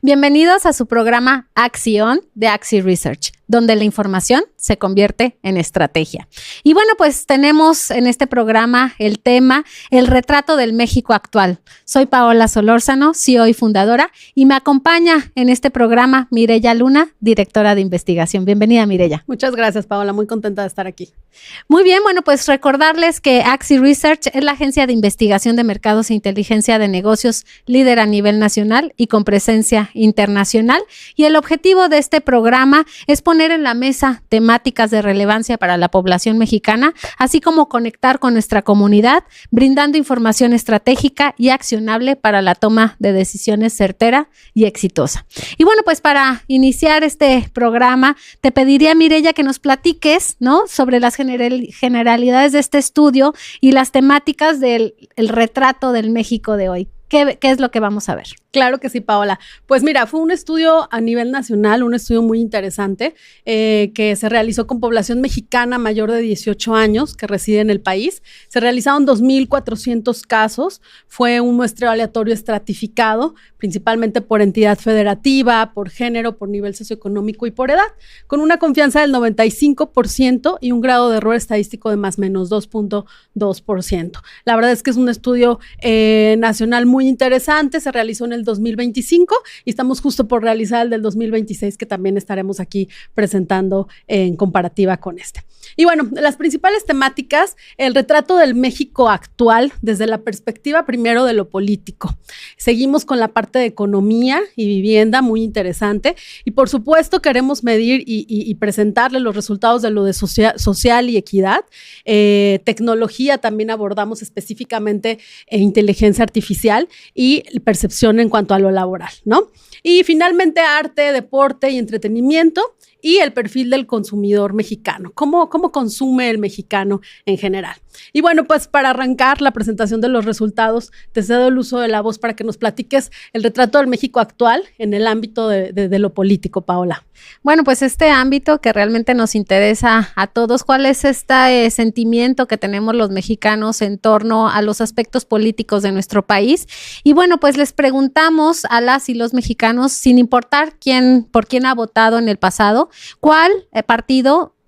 Bienvenidos a su programa Acción de Axi Research, donde la información se convierte en estrategia. Y bueno, pues tenemos en este programa el tema, el retrato del México actual. Soy Paola Solórzano, CEO y fundadora, y me acompaña en este programa Mireya Luna, directora de investigación. Bienvenida, Mireya. Muchas gracias, Paola. Muy contenta de estar aquí. Muy bien, bueno, pues recordarles que Axi Research es la agencia de investigación de mercados e inteligencia de negocios líder a nivel nacional y con presencia internacional. Y el objetivo de este programa es poner en la mesa temáticas de relevancia para la población mexicana, así como conectar con nuestra comunidad, brindando información estratégica y accionable para la toma de decisiones certera y exitosa. Y bueno, pues para iniciar este programa, te pediría, Mireya, que nos platiques, ¿no?, sobre las generalidades de este estudio y las temáticas del retrato del México de hoy. ¿Qué es lo que vamos a ver? Claro que sí, Paola. Pues mira, fue un estudio a nivel nacional, un estudio muy interesante que se realizó con población mexicana mayor de 18 años que reside en el país. Se realizaron 2,400 casos. Fue un muestreo aleatorio estratificado, principalmente por entidad federativa, por género, por nivel socioeconómico y por edad, con una confianza del 95% y un grado de error estadístico de más o menos 2.2%. La verdad es que es un estudio nacional muy interesante. Se realizó en el 2025 y estamos justo por realizar el del 2026, que también estaremos aquí presentando en comparativa con este. Y bueno, las principales temáticas, el retrato del México actual desde la perspectiva primero de lo político. Seguimos con la parte de economía y vivienda, muy interesante, y por supuesto queremos medir y presentarle los resultados de lo de social y equidad. Tecnología también abordamos específicamente inteligencia artificial y percepción en cuanto a lo laboral, ¿no? Y finalmente arte, deporte y entretenimiento y el perfil del consumidor mexicano. ¿Cómo consume el mexicano en general? Y bueno, pues para arrancar la presentación de los resultados, te cedo el uso de la voz para que nos platiques el retrato del México actual en el ámbito de lo político, Paola. Bueno, pues este ámbito que realmente nos interesa a todos, ¿cuál es este sentimiento que tenemos los mexicanos en torno a los aspectos políticos de nuestro país? Y bueno, pues les preguntamos a las y los mexicanos, sin importar por quién ha votado en el pasado,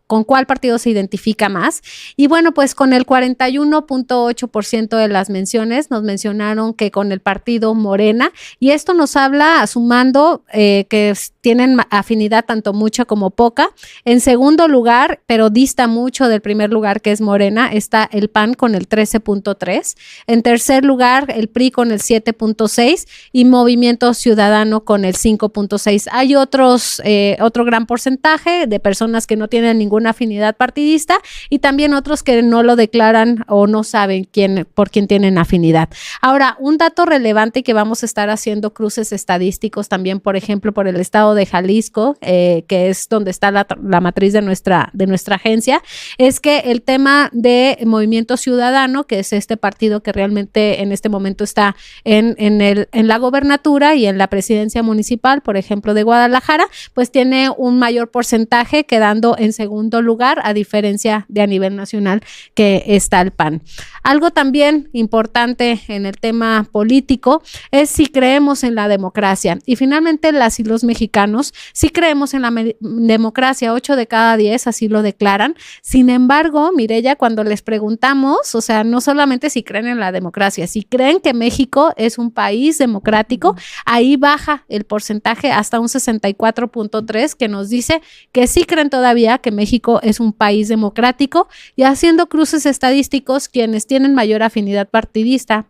¿con cuál partido se identifica más? Y bueno, pues con el 41.8% de las menciones nos mencionaron que con el partido Morena, y esto nos habla, sumando que tienen afinidad tanto mucha como poca. En segundo lugar, pero dista mucho del primer lugar, que es Morena, está el PAN con el 13.3%. En tercer lugar, el PRI con el 7.6% y Movimiento Ciudadano con el 5.6%. Hay otro gran porcentaje de personas que no tienen ninguna afinidad partidista y también otros que no lo declaran o no saben por quién tienen afinidad. Ahora, un dato relevante que vamos a estar haciendo cruces estadísticos también, por ejemplo, por el estado de Jalisco, que es donde está la matriz de nuestra agencia, es que el tema de Movimiento Ciudadano, que es este partido que realmente en este momento está en la gobernatura y en la presidencia municipal, por ejemplo, de Guadalajara, pues tiene un mayor porcentaje, quedando en segundo lugar, a diferencia de a nivel nacional que está el PAN. Algo también importante en el tema político es si creemos en la democracia, y finalmente las y los mexicanos sí creemos en la democracia. 8 de cada 10 así lo declaran. Sin embargo, Mireya, cuando les preguntamos, o sea, no solamente si creen en la democracia, si creen que México es un país democrático, ahí baja el porcentaje hasta un 64.3%, que nos dice que sí creen todavía que México es un país democrático. Y haciendo cruces estadísticos, quienes tienen mayor afinidad partidista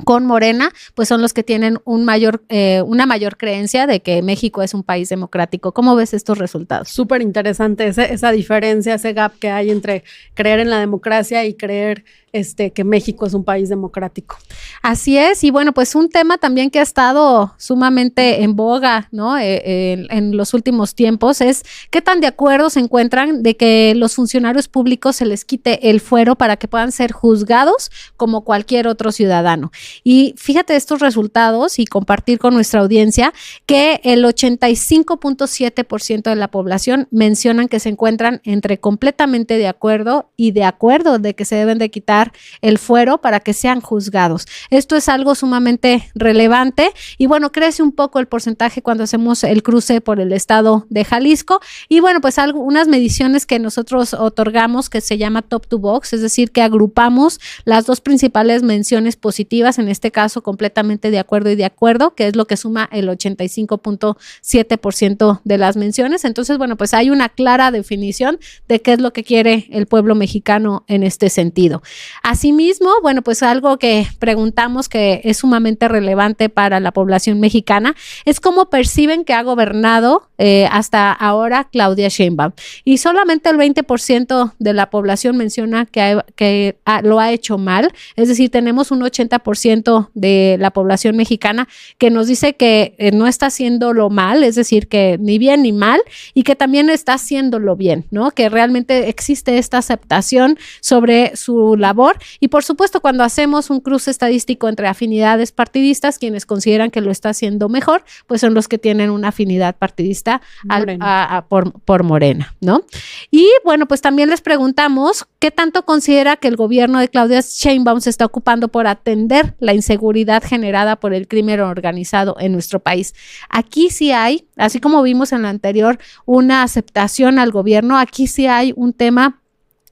con Morena, pues son los que tienen una mayor creencia de que México es un país democrático. ¿Cómo ves estos resultados? Súper interesante esa diferencia, ese gap que hay entre creer en la democracia y creer que México es un país democrático. Así es, y bueno, pues un tema también que ha estado sumamente en boga, ¿no?, en los últimos tiempos, es qué tan de acuerdo se encuentran de que los funcionarios públicos se les quite el fuero para que puedan ser juzgados como cualquier otro ciudadano. Y fíjate estos resultados y compartir con nuestra audiencia que el 85.7% de la población mencionan que se encuentran entre completamente de acuerdo y de acuerdo de que se deben de quitar el fuero para que sean juzgados. Esto es algo sumamente relevante y bueno, crece un poco el porcentaje cuando hacemos el cruce por el estado de Jalisco y bueno, pues unas mediciones que nosotros otorgamos que se llama Top to Box, es decir, que agrupamos las dos principales menciones positivas, en este caso completamente de acuerdo y de acuerdo, que es lo que suma el 85.7% de las menciones. Entonces, bueno, pues hay una clara definición de qué es lo que quiere el pueblo mexicano en este sentido. Asimismo, bueno, pues algo que preguntamos que es sumamente relevante para la población mexicana es cómo perciben que ha gobernado hasta ahora Claudia Sheinbaum. Y solamente el 20% de la población menciona que lo ha hecho mal, es decir, tenemos un 80% de la población mexicana que nos dice que no está haciéndolo mal, es decir, que ni bien ni mal, y que también está haciéndolo bien, ¿no? Que realmente existe esta aceptación sobre su labor. Y por supuesto, cuando hacemos un cruce estadístico entre afinidades partidistas, quienes consideran que lo está haciendo mejor, pues son los que tienen una afinidad partidista por Morena, ¿no? Y bueno, pues también les preguntamos qué tanto considera que el gobierno de Claudia Sheinbaum se está ocupando por atender la inseguridad generada por el crimen organizado en nuestro país. Aquí sí hay, así como vimos en la anterior, una aceptación al gobierno, aquí sí hay un tema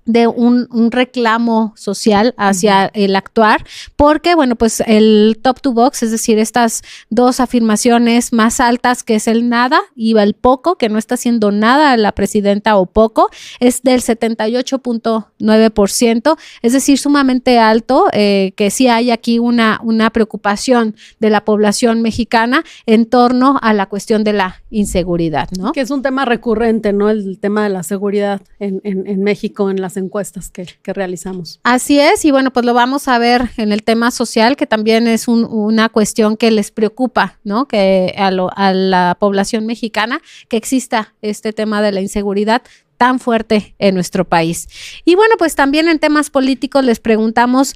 de un reclamo social hacia el actuar, porque, bueno, pues el top to box, es decir, estas dos afirmaciones más altas, que es el nada y el poco, que no está haciendo nada la presidenta o poco, es del 78.9%, es decir, sumamente alto, que sí hay aquí una preocupación de la población mexicana en torno a la cuestión de la inseguridad, ¿no? Que es un tema recurrente, ¿no? El tema de la seguridad en México, en las encuestas que realizamos. Así es, y bueno, pues lo vamos a ver en el tema social, que también es una cuestión que les preocupa, ¿no? Que a la población mexicana, que exista este tema de la inseguridad tan fuerte en nuestro país. Y bueno, pues también en temas políticos les preguntamos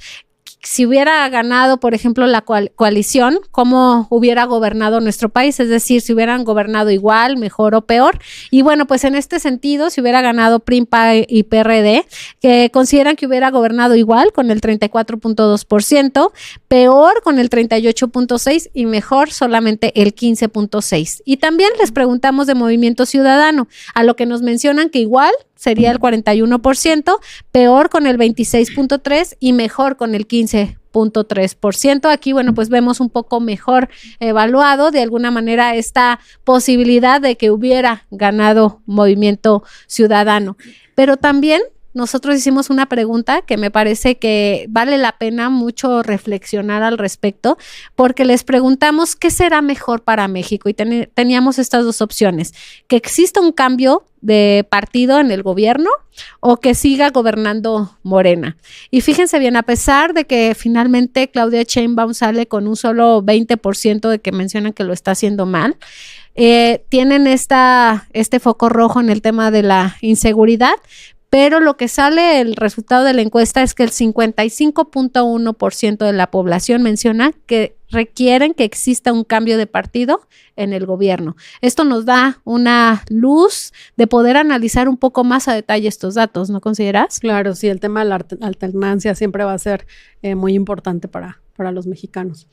si hubiera ganado, por ejemplo, la coalición, ¿cómo hubiera gobernado nuestro país? Es decir, si hubieran gobernado igual, mejor o peor. Y bueno, pues en este sentido, si hubiera ganado PRI, PAN y PRD, que consideran que hubiera gobernado igual con el 34.2%, peor con el 38.6% y mejor solamente el 15.6%. Y también les preguntamos de Movimiento Ciudadano, a lo que nos mencionan que igual sería el 41%, peor con el 26.3% y mejor con el 15.3%. Aquí, bueno, pues vemos un poco mejor evaluado de alguna manera esta posibilidad de que hubiera ganado Movimiento Ciudadano. Pero también nosotros hicimos una pregunta que me parece que vale la pena mucho reflexionar al respecto, porque les preguntamos qué será mejor para México y teníamos estas dos opciones: que exista un cambio de partido en el gobierno o que siga gobernando Morena. Y fíjense bien, a pesar de que finalmente Claudia Sheinbaum sale con un solo 20% de que mencionan que lo está haciendo mal, tienen este foco rojo en el tema de la inseguridad. Pero lo que sale, el resultado de la encuesta, es que el 55.1% de la población menciona que requieren que exista un cambio de partido en el gobierno. Esto nos da una luz de poder analizar un poco más a detalle estos datos, ¿no consideras? Claro, sí, el tema de la alternancia siempre va a ser muy importante para los mexicanos.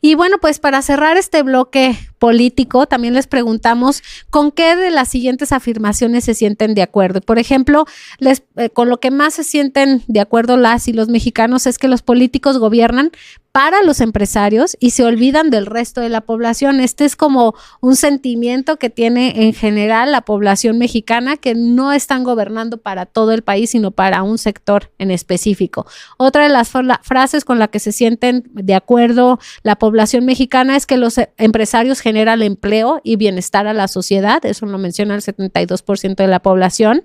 Y bueno, pues para cerrar este bloque político, también les preguntamos con qué de las siguientes afirmaciones se sienten de acuerdo. Por ejemplo, con lo que más se sienten de acuerdo las y los mexicanos es que los políticos gobiernan para los empresarios y se olvidan del resto de la población. Este es como un sentimiento que tiene en general la población mexicana, que no están gobernando para todo el país, sino para un sector en específico. Otra de las frases con la que se sienten de acuerdo la población mexicana es que los empresarios generan empleo y bienestar a la sociedad. Eso lo menciona el 72% de la población.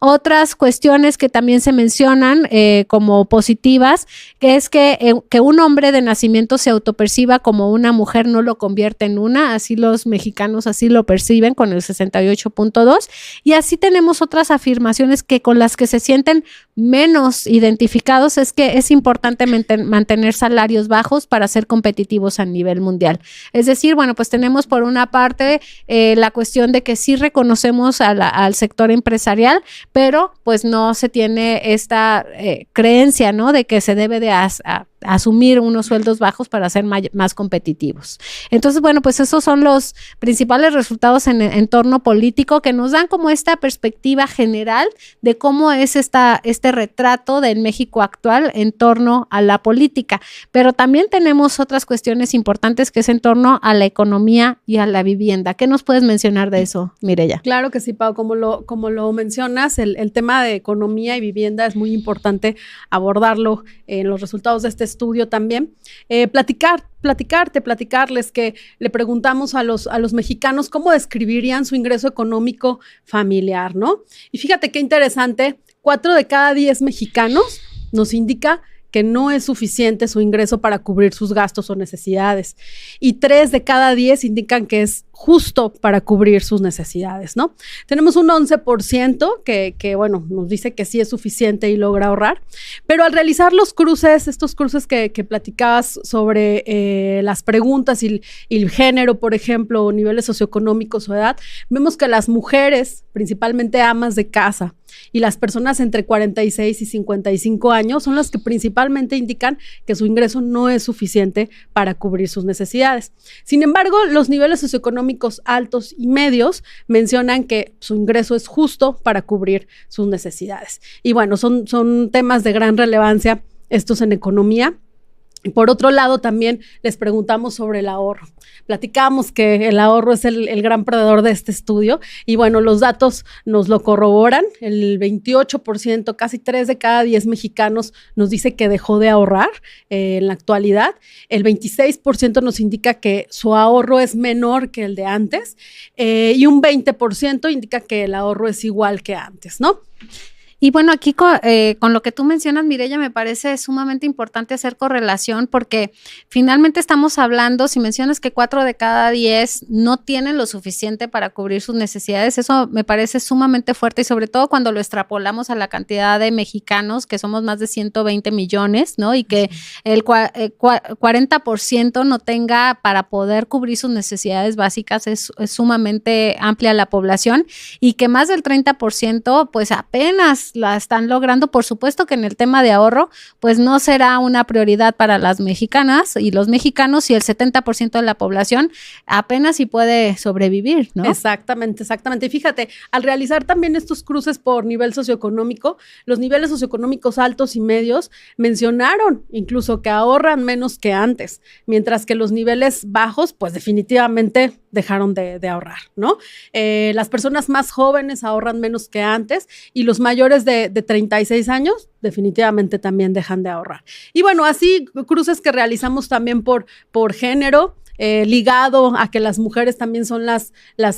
Otras cuestiones que también se mencionan como positivas, que es que un hombre de nacimiento se autoperciba como una mujer no lo convierte en una, así los mexicanos así lo perciben con el 68.2%, y así tenemos otras afirmaciones que con las que se sienten menos identificados es que es importante mantener salarios bajos para ser competitivos a nivel mundial. Es decir, bueno, pues tenemos por una parte la cuestión de que sí reconocemos al sector empresarial, pero pues no se tiene esta creencia, ¿no? De que se debe de asumir unos sueldos bajos para ser más competitivos. Entonces, bueno, pues esos son los principales resultados en el entorno político que nos dan como esta perspectiva general de cómo es este retrato del México actual en torno a la política. Pero también tenemos otras cuestiones importantes que es en torno a la economía y a la vivienda. ¿Qué nos puedes mencionar de eso, Mireya? Claro que sí, Pau, como lo mencionas, el tema de economía y vivienda es muy importante abordarlo en los resultados de este estudio también. Platicarles que le preguntamos a los mexicanos cómo describirían su ingreso económico familiar, ¿no? Y fíjate qué interesante, 4 de cada 10 mexicanos nos indica que no es suficiente su ingreso para cubrir sus gastos o necesidades. Y 3 de cada 10 indican que es justo para cubrir sus necesidades, ¿no? Tenemos un 11% que bueno, nos dice que sí es suficiente y logra ahorrar, pero al realizar estos cruces que platicabas sobre las preguntas y el género, por ejemplo, o niveles socioeconómicos o edad, vemos que las mujeres, principalmente amas de casa, y las personas entre 46 y 55 años son las que principalmente indican que su ingreso no es suficiente para cubrir sus necesidades. Sin embargo, los niveles socioeconómicos altos y medios mencionan que su ingreso es justo para cubrir sus necesidades. Y bueno, son temas de gran relevancia estos en economía. Por otro lado, también les preguntamos sobre el ahorro. Platicamos que el ahorro es el gran perdedor de este estudio y bueno, los datos nos lo corroboran. El 28%, casi 3 de cada 10 mexicanos nos dice que dejó de ahorrar en la actualidad. El 26% nos indica que su ahorro es menor que el de antes y un 20% indica que el ahorro es igual que antes, ¿no? Y bueno, aquí con lo que tú mencionas, Mireya, me parece sumamente importante hacer correlación porque finalmente estamos hablando, si mencionas que 4 de cada 10 no tienen lo suficiente para cubrir sus necesidades, eso me parece sumamente fuerte y sobre todo cuando lo extrapolamos a la cantidad de mexicanos, que somos más de 120 millones, ¿no? Y que el 40% no tenga para poder cubrir sus necesidades básicas, es sumamente amplia la población y que más del 30% pues apenas la están logrando. Por supuesto que en el tema de ahorro, pues no será una prioridad para las mexicanas y los mexicanos y el 70% de la población apenas si puede sobrevivir, ¿no? Exactamente. Y fíjate, al realizar también estos cruces por nivel socioeconómico, los niveles socioeconómicos altos y medios mencionaron incluso que ahorran menos que antes, mientras que los niveles bajos, pues definitivamente dejaron de ahorrar, ¿no? Las personas más jóvenes ahorran menos que antes y los mayores de 36 años definitivamente también dejan de ahorrar. Y bueno, así cruces que realizamos también por género, ligado a que las mujeres también son las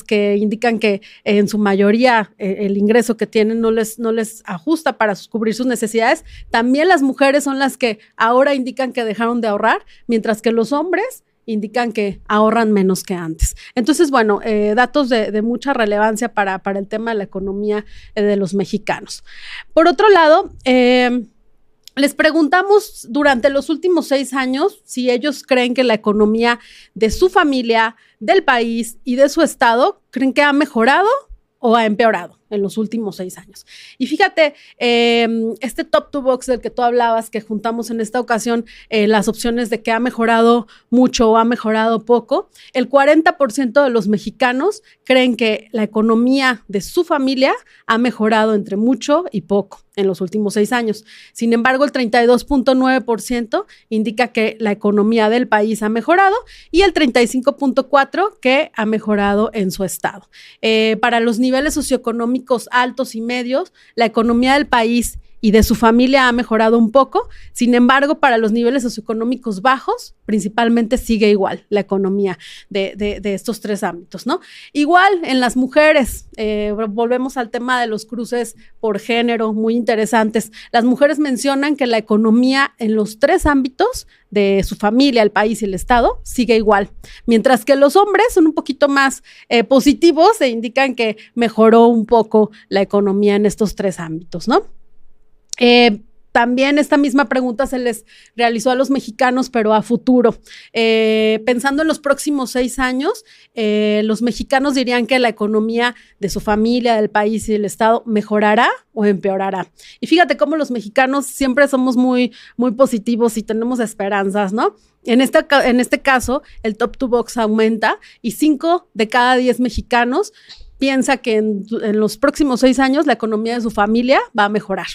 que indican que en su mayoría el ingreso que tienen no les ajusta para cubrir sus necesidades. También las mujeres son las que ahora indican que dejaron de ahorrar, mientras que los hombres indican que ahorran menos que antes. Entonces, bueno, datos de mucha relevancia para el tema de la economía de los mexicanos. Por otro lado, les preguntamos durante los últimos 6 años si ellos creen que la economía de su familia, del país y de su estado, creen que ha mejorado o ha empeorado en los últimos 6 años. Y fíjate, este top 2 box del que tú hablabas, que juntamos en esta ocasión las opciones de que ha mejorado mucho o ha mejorado poco, el 40% de los mexicanos creen que la economía de su familia ha mejorado entre mucho y poco en los últimos 6 años. Sin embargo, el 32.9% indica que la economía del país ha mejorado y el 35.4% que ha mejorado en su estado. Para los niveles socioeconómicos altos y medios, la economía del país y de su familia ha mejorado un poco. Sin embargo, para los niveles socioeconómicos bajos, principalmente sigue igual la economía de estos 3 ámbitos, ¿no? Igual en las mujeres, volvemos al tema de los cruces por género, muy interesantes. Las mujeres mencionan que la economía en los 3 ámbitos de su familia, el país y el estado sigue igual, mientras que los hombres son un poquito más positivos e indican que mejoró un poco la economía en estos 3 ámbitos, ¿no? También esta misma pregunta se les realizó a los mexicanos, pero a futuro. Pensando en los próximos 6 años, los mexicanos dirían que la economía de su familia, del país y del estado mejorará o empeorará. Y fíjate cómo los mexicanos siempre somos muy, muy positivos y tenemos esperanzas, ¿no? En este caso, el top to box aumenta y 5 de cada 10 mexicanos piensa que en los próximos 6 años la economía de su familia va a mejorar.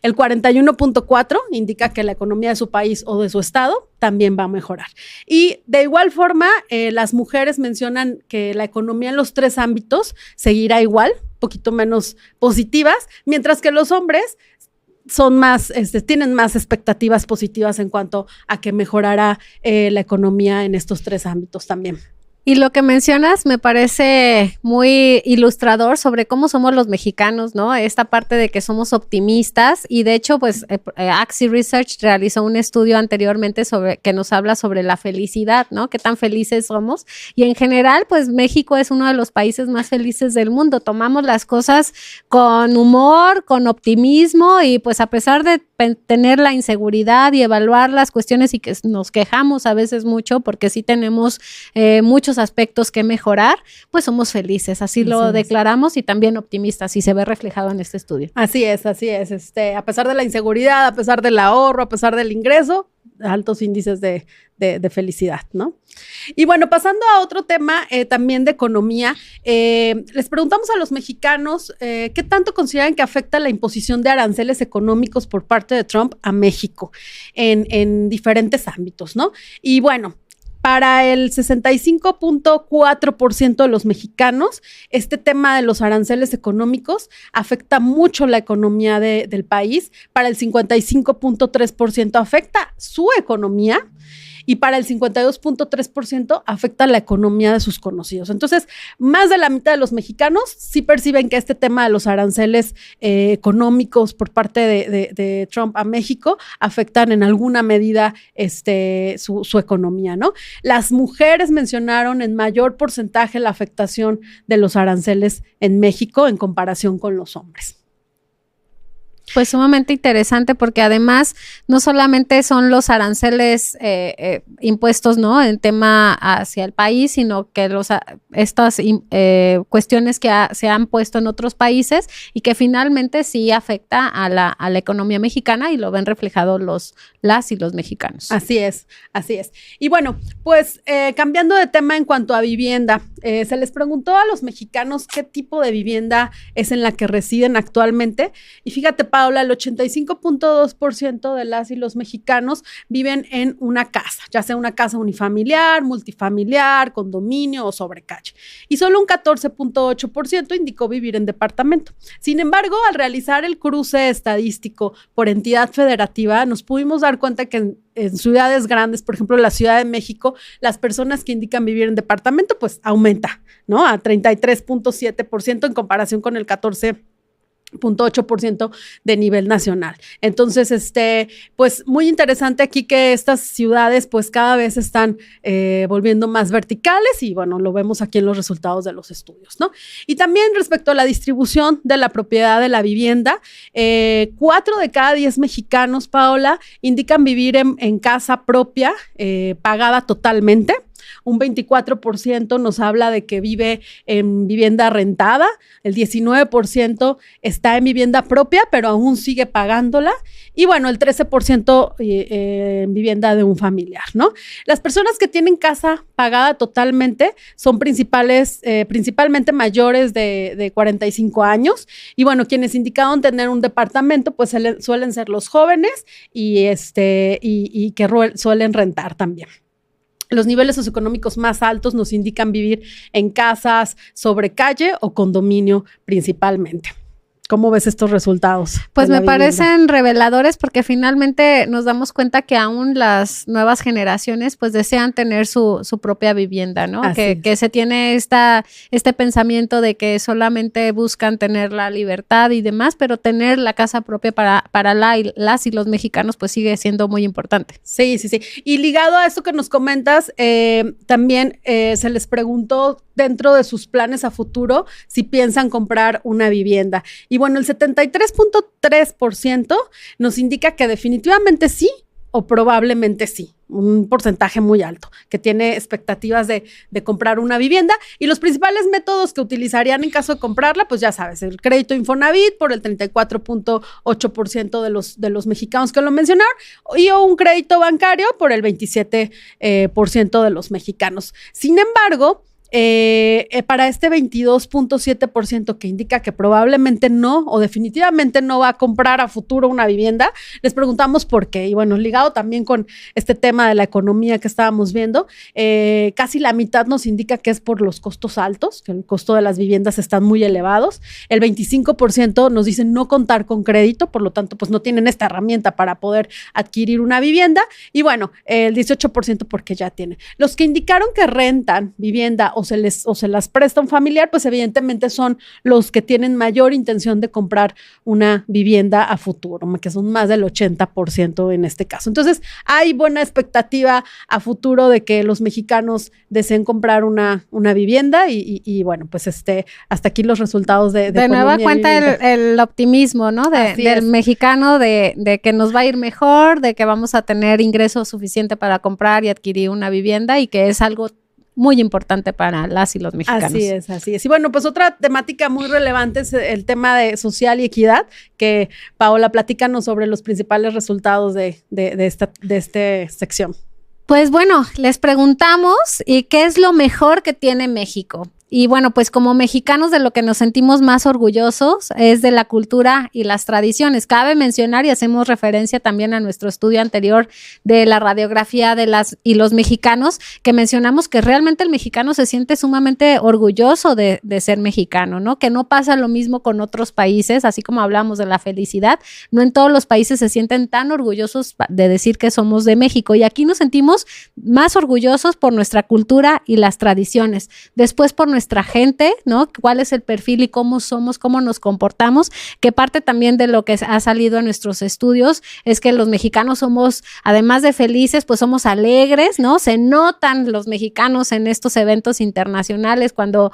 El 41.4 indica que la economía de su país o de su estado también va a mejorar. Y de igual forma, las mujeres mencionan que la economía en los 3 ámbitos seguirá igual, un poquito menos positivas, mientras que los hombres son más, tienen más expectativas positivas en cuanto a que mejorará la economía en estos 3 ámbitos también. Y lo que mencionas me parece muy ilustrador sobre cómo somos los mexicanos, ¿no? Esta parte de que somos optimistas y de hecho, pues, Axie Research realizó un estudio anteriormente que nos habla sobre la felicidad, ¿no? Qué tan felices somos y en general, pues, México es uno de los países más felices del mundo. Tomamos las cosas con humor, con optimismo y pues a pesar de tener la inseguridad y evaluar las cuestiones y que nos quejamos a veces mucho porque sí tenemos muchos aspectos que mejorar, pues somos felices, así lo declaramos y también optimistas y se ve reflejado en este estudio. Así es, a pesar de la inseguridad, a pesar del ahorro, a pesar del ingreso, altos índices de felicidad, ¿no? Y bueno, pasando a otro tema también de economía, les preguntamos a los mexicanos qué tanto consideran que afecta la imposición de aranceles económicos por parte de Trump a México en diferentes ámbitos, ¿no? Y bueno, para el 65.4% de los mexicanos, este tema de los aranceles económicos afecta mucho la economía del país. Para el 55.3% afecta su economía y para el 52.3% afecta la economía de sus conocidos. Entonces, más de la mitad de los mexicanos sí perciben que este tema de los aranceles económicos por parte de Trump a México afectan en alguna medida su economía, ¿no? Las mujeres mencionaron en mayor porcentaje la afectación de los aranceles en México en comparación con los hombres. Pues sumamente interesante porque además no solamente son los aranceles impuestos, ¿no? En tema hacia el país, sino que estas cuestiones que se han puesto en otros países y que finalmente sí afecta a la economía mexicana y lo ven reflejado las y los mexicanos. Así es. Y bueno, pues cambiando de tema en cuanto a vivienda, se les preguntó a los mexicanos qué tipo de vivienda es en la que residen actualmente y fíjate, Paula, el 85.2% de las y los mexicanos viven en una casa, ya sea una casa unifamiliar, multifamiliar, condominio o sobrecalle. Y solo un 14.8% indicó vivir en departamento. Sin embargo, al realizar el cruce estadístico por entidad federativa, nos pudimos dar cuenta que en ciudades grandes, por ejemplo, la Ciudad de México, las personas que indican vivir en departamento, pues aumenta, ¿no? A 33.7% en comparación con el 14.8% de nivel nacional. Entonces, pues muy interesante aquí que estas ciudades pues cada vez están volviendo más verticales y bueno, lo vemos aquí en los resultados de los estudios, ¿no? Y también respecto a la distribución de la propiedad de la vivienda, 4 de cada 10 mexicanos, Paola, indican vivir en casa propia, pagada totalmente. Un 24% nos habla de que vive en vivienda rentada, el 19% está en vivienda propia, pero aún sigue pagándola, y bueno, el 13% en vivienda de un familiar, ¿no? Las personas que tienen casa pagada totalmente son principalmente mayores de 45 años, y bueno, quienes indicaron tener un departamento, pues suelen ser los jóvenes y que suelen rentar también. Los niveles socioeconómicos más altos nos indican vivir en casas sobre calle o condominio principalmente. ¿Cómo ves estos resultados? Pues me parecen reveladores porque finalmente nos damos cuenta que aún las nuevas generaciones pues desean tener su propia vivienda, ¿no? Que se tiene este pensamiento de que solamente buscan tener la libertad y demás, pero tener la casa propia para las y los mexicanos pues sigue siendo muy importante. Sí. Y ligado a esto que nos comentas, también se les preguntó dentro de sus planes a futuro si piensan comprar una vivienda. Y Y bueno, el 73.3% nos indica que definitivamente sí o probablemente sí, un porcentaje muy alto, que tiene expectativas de comprar una vivienda. Y los principales métodos que utilizarían en caso de comprarla, pues ya sabes, el crédito Infonavit por el 34.8% de los mexicanos que lo mencionaron, y o un crédito bancario por el 27% de los mexicanos. Sin embargo, para este 22.7% que indica que probablemente no o definitivamente no va a comprar a futuro una vivienda, les preguntamos por qué. Y bueno, ligado también con este tema de la economía que estábamos viendo, casi la mitad nos indica que es por los costos altos, que el costo de las viviendas están muy elevados. El 25% nos dicen no contar con crédito, por lo tanto pues no tienen esta herramienta para poder adquirir una vivienda. Y bueno, el 18% porque ya tienen. Los que indicaron que rentan vivienda o se las presta un familiar, pues evidentemente son los que tienen mayor intención de comprar una vivienda a futuro, que son más del 80% en este caso. Entonces, hay buena expectativa a futuro de que los mexicanos deseen comprar una vivienda y bueno, pues hasta aquí los resultados de nueva cuenta el optimismo, ¿no? Del mexicano de que nos va a ir mejor, de que vamos a tener ingreso suficiente para comprar y adquirir una vivienda y que es algo muy importante para las y los mexicanos. Así es. Y bueno, pues otra temática muy relevante es el tema de social y equidad, que Paola, platícanos sobre los principales resultados de esta sección. Pues bueno, les preguntamos, ¿y qué es lo mejor que tiene México? Y bueno, pues como mexicanos de lo que nos sentimos más orgullosos es de la cultura y las tradiciones. Cabe mencionar, y hacemos referencia también a nuestro estudio anterior de la radiografía de las y los mexicanos, que mencionamos que realmente el mexicano se siente sumamente orgulloso de ser mexicano, ¿no? Que no pasa lo mismo con otros países, así como hablamos de la felicidad, no en todos los países se sienten tan orgullosos de decir que somos de México. Y aquí nos sentimos más orgullosos por nuestra cultura y las tradiciones. Después por nuestra gente, ¿no? ¿Cuál es el perfil y cómo somos, cómo nos comportamos? Que parte también de lo que ha salido en nuestros estudios es que los mexicanos somos, además de felices, pues somos alegres, ¿no? Se notan los mexicanos en estos eventos internacionales cuando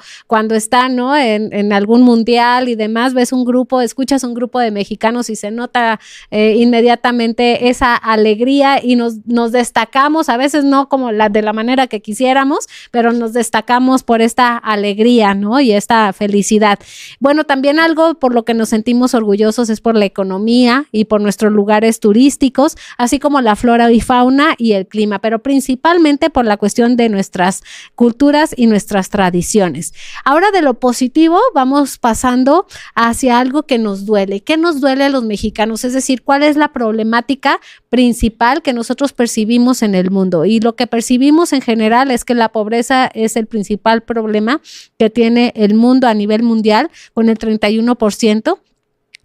están, ¿no? En algún mundial y demás, escuchas un grupo de mexicanos y se nota inmediatamente esa alegría y nos destacamos, a veces no como de la manera que quisiéramos, pero nos destacamos por esta alegría, ¿no? Y esta felicidad. Bueno, también algo por lo que nos sentimos orgullosos es por la economía y por nuestros lugares turísticos, así como la flora y fauna y el clima, pero principalmente por la cuestión de nuestras culturas y nuestras tradiciones. Ahora de lo positivo vamos pasando hacia algo que nos duele. ¿Qué nos duele a los mexicanos? Es decir, ¿cuál es la problemática principal que nosotros percibimos en el mundo? Y lo que percibimos en general es que la pobreza es el principal problema que tiene el mundo a nivel mundial con el 31%.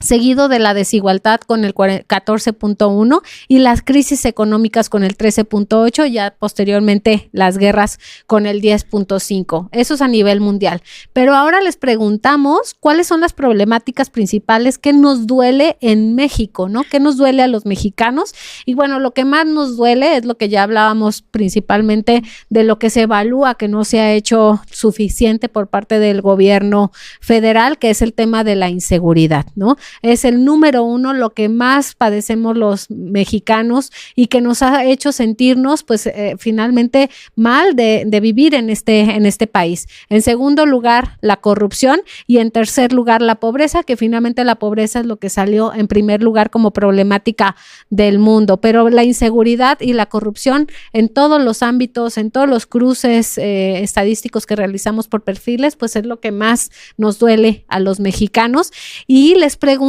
Seguido de la desigualdad con el 14.1% y las crisis económicas con el 13.8%, ya posteriormente las guerras con el 10.5%. Eso es a nivel mundial. Pero ahora les preguntamos cuáles son las problemáticas principales que nos duele en México, ¿no? ¿Qué nos duele a los mexicanos? Y bueno, lo que más nos duele es lo que ya hablábamos principalmente de lo que se evalúa que no se ha hecho suficiente por parte del gobierno federal, que es el tema de la inseguridad, ¿no? Es el número uno, lo que más padecemos los mexicanos y que nos ha hecho sentirnos pues finalmente mal de vivir en este país. En segundo lugar, la corrupción y en tercer lugar, la pobreza, que finalmente la pobreza es lo que salió en primer lugar como problemática del mundo, pero la inseguridad y la corrupción en todos los ámbitos, en todos los cruces estadísticos que realizamos por perfiles, pues es lo que más nos duele a los mexicanos. Y les preguntamos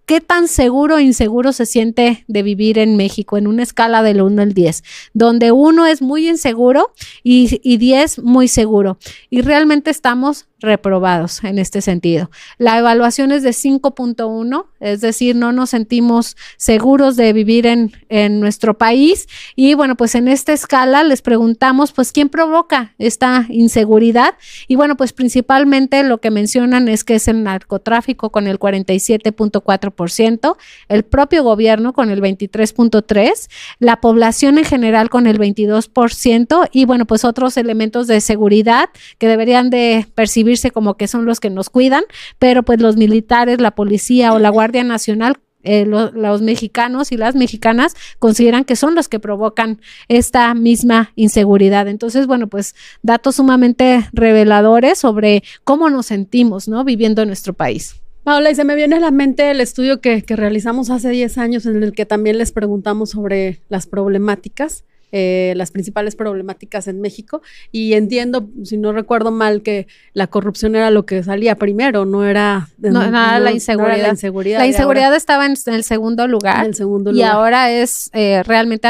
¿qué tan seguro o inseguro se siente de vivir en México en una escala del 1 al 10? Donde 1 es muy inseguro y 10 muy seguro. Y realmente estamos reprobados en este sentido. La evaluación es de 5.1, es decir, no nos sentimos seguros de vivir en nuestro país. Y bueno, pues en esta escala les preguntamos, pues, ¿quién provoca esta inseguridad? Y bueno, pues principalmente lo que mencionan es que es el narcotráfico con el 47.4%. 28%, el propio gobierno con el 23.3%, la población en general con el 22% y bueno, pues otros elementos de seguridad que deberían de percibirse como que son los que nos cuidan, pero pues los militares, la policía o la Guardia Nacional, los mexicanos y las mexicanas consideran que son los que provocan esta misma inseguridad. Entonces, bueno, pues datos sumamente reveladores sobre cómo nos sentimos, ¿no? Viviendo en nuestro país. Paola, y se me viene a la mente el estudio que realizamos hace 10 años en el que también les preguntamos sobre las problemáticas. Las principales problemáticas en México y entiendo, si no recuerdo mal, que la corrupción era lo que salía primero, no era la inseguridad. La inseguridad, la inseguridad estaba en el segundo lugar. En el segundo lugar. Y ahora es realmente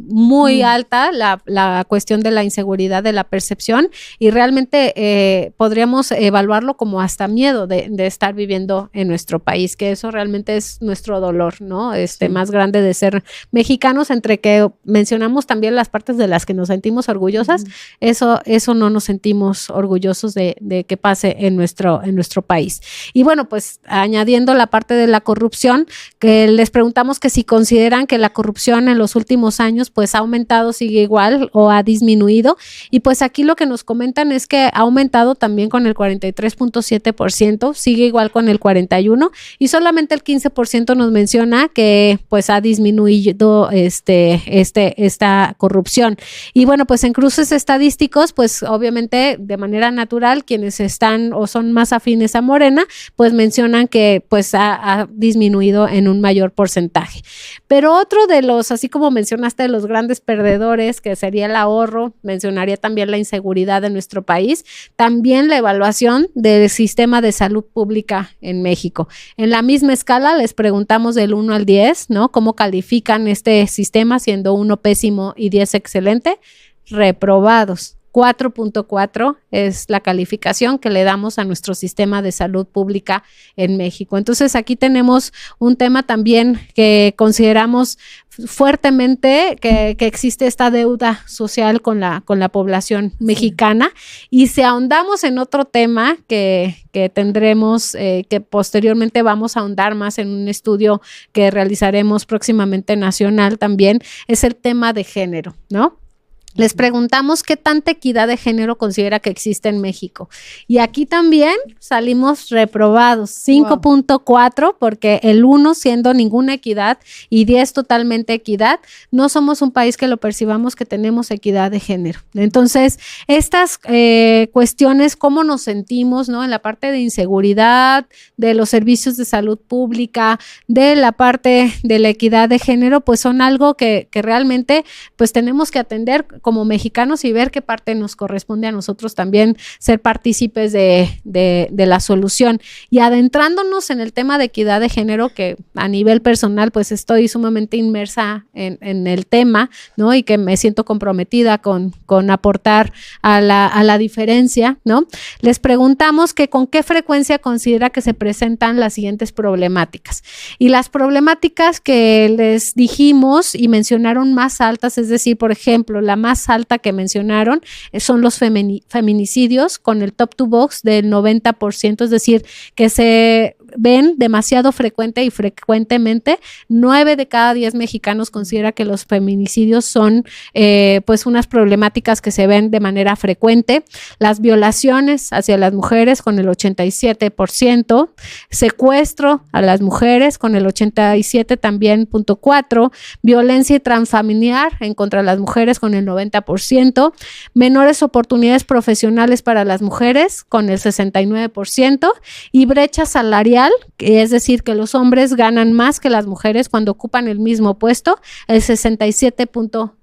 muy alta la cuestión de la inseguridad, de la percepción y realmente podríamos evaluarlo como hasta miedo de estar viviendo en nuestro país, que eso realmente es nuestro dolor, ¿no? Más grande de ser mexicanos, entre que mencionamos también las partes de las que nos sentimos orgullosas, eso no nos sentimos orgullosos de que pase en nuestro país. Y bueno, pues añadiendo la parte de la corrupción, que les preguntamos que si consideran que la corrupción en los últimos años pues ha aumentado, sigue igual o ha disminuido, y pues aquí lo que nos comentan es que ha aumentado también con el 43.7%, sigue igual con el 41% y solamente el 15% nos menciona que pues ha disminuido esta corrupción. Y bueno, pues en cruces estadísticos, pues obviamente de manera natural, quienes están o son más afines a Morena, pues mencionan que pues ha disminuido en un mayor porcentaje. Pero otro de los, así como mencionaste, de los grandes perdedores, que sería el ahorro, mencionaría también la inseguridad de nuestro país, también la evaluación del sistema de salud pública en México. En la misma escala les preguntamos del 1 al 10, ¿no? ¿Cómo califican este sistema, siendo 1 pésimo y 10 excelente? Reprobados. 4.4 es la calificación que le damos a nuestro sistema de salud pública en México. Entonces aquí tenemos un tema también que consideramos fuertemente que existe esta deuda social con la población mexicana. Y si ahondamos en otro tema que tendremos, que posteriormente vamos a ahondar más en un estudio que realizaremos próximamente nacional también, es el tema de género, ¿no? Les preguntamos qué tanta equidad de género considera que existe en México. Y aquí también salimos reprobados, 5.4, porque el 1 siendo ninguna equidad y 10 totalmente equidad, no somos un país que lo percibamos que tenemos equidad de género. Entonces, estas cuestiones, cómo nos sentimos, ¿no? En la parte de inseguridad, de los servicios de salud pública, de la parte de la equidad de género, pues son algo que realmente pues tenemos que atender como mexicanos y ver qué parte nos corresponde a nosotros también ser partícipes de la solución. Y adentrándonos en el tema de equidad de género, que a nivel personal pues estoy sumamente inmersa en el tema, ¿no? Y que me siento comprometida con aportar a la diferencia, ¿no? Les preguntamos que con qué frecuencia considera que se presentan las siguientes problemáticas. Y las problemáticas que les dijimos y mencionaron más altas, es decir, por ejemplo, la más alta que mencionaron son los feminicidios con el top to box del 90%, es decir, que se ven demasiado frecuente y frecuentemente. 9 de cada 10 mexicanos considera que los feminicidios son pues unas problemáticas que se ven de manera frecuente. Las violaciones hacia las mujeres con el 87%, secuestro a las mujeres con el 87 también .4, violencia transfamiliar en contra de las mujeres con el 90%, menores oportunidades profesionales para las mujeres con el 69% y brecha salarial, es decir, que los hombres ganan más que las mujeres cuando ocupan el mismo puesto, el 67.3%.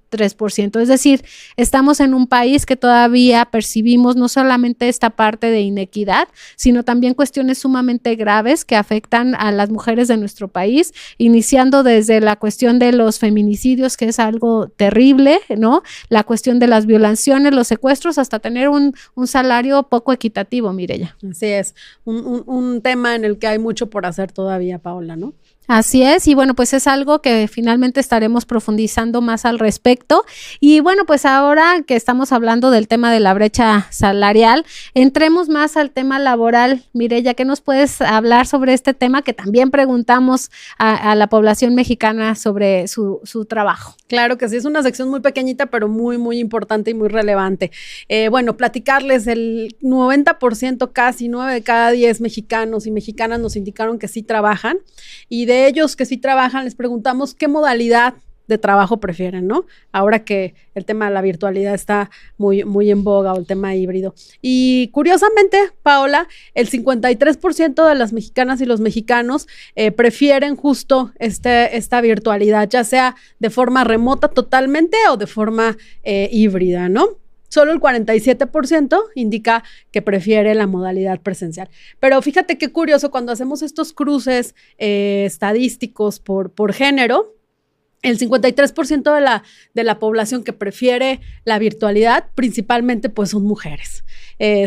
Es decir, estamos en un país que todavía percibimos no solamente esta parte de inequidad, sino también cuestiones sumamente graves que afectan a las mujeres de nuestro país, iniciando desde la cuestión de los feminicidios, que es algo terrible, ¿no? La cuestión de las violaciones, los secuestros, hasta tener un salario poco equitativo, Mireya. Así es, un tema en el que hay mucho por hacer todavía, Paola, ¿no? Así es, y bueno, pues es algo que finalmente estaremos profundizando más al respecto. aspecto. Y bueno, pues ahora que estamos hablando del tema de la brecha salarial, entremos más al tema laboral. Mireya, ¿qué nos puedes hablar sobre este tema que también preguntamos a la población mexicana sobre su trabajo? Claro que sí, es una sección muy pequeñita, pero muy, muy importante y muy relevante. Bueno, platicarles, el 90%, casi 9 de cada 10 mexicanos y mexicanas nos indicaron que sí trabajan, y de ellos que sí trabajan les preguntamos qué modalidad de trabajo prefieren, ¿no? Ahora que el tema de la virtualidad está muy, muy en boga, o el tema híbrido. Y curiosamente, Paola, el 53% de las mexicanas y los mexicanos prefieren justo esta virtualidad, ya sea de forma remota totalmente o de forma híbrida, ¿no? Solo el 47% indica que prefiere la modalidad presencial. Pero fíjate qué curioso, cuando hacemos estos cruces estadísticos por género, el 53% de la población que prefiere la virtualidad, principalmente pues son mujeres.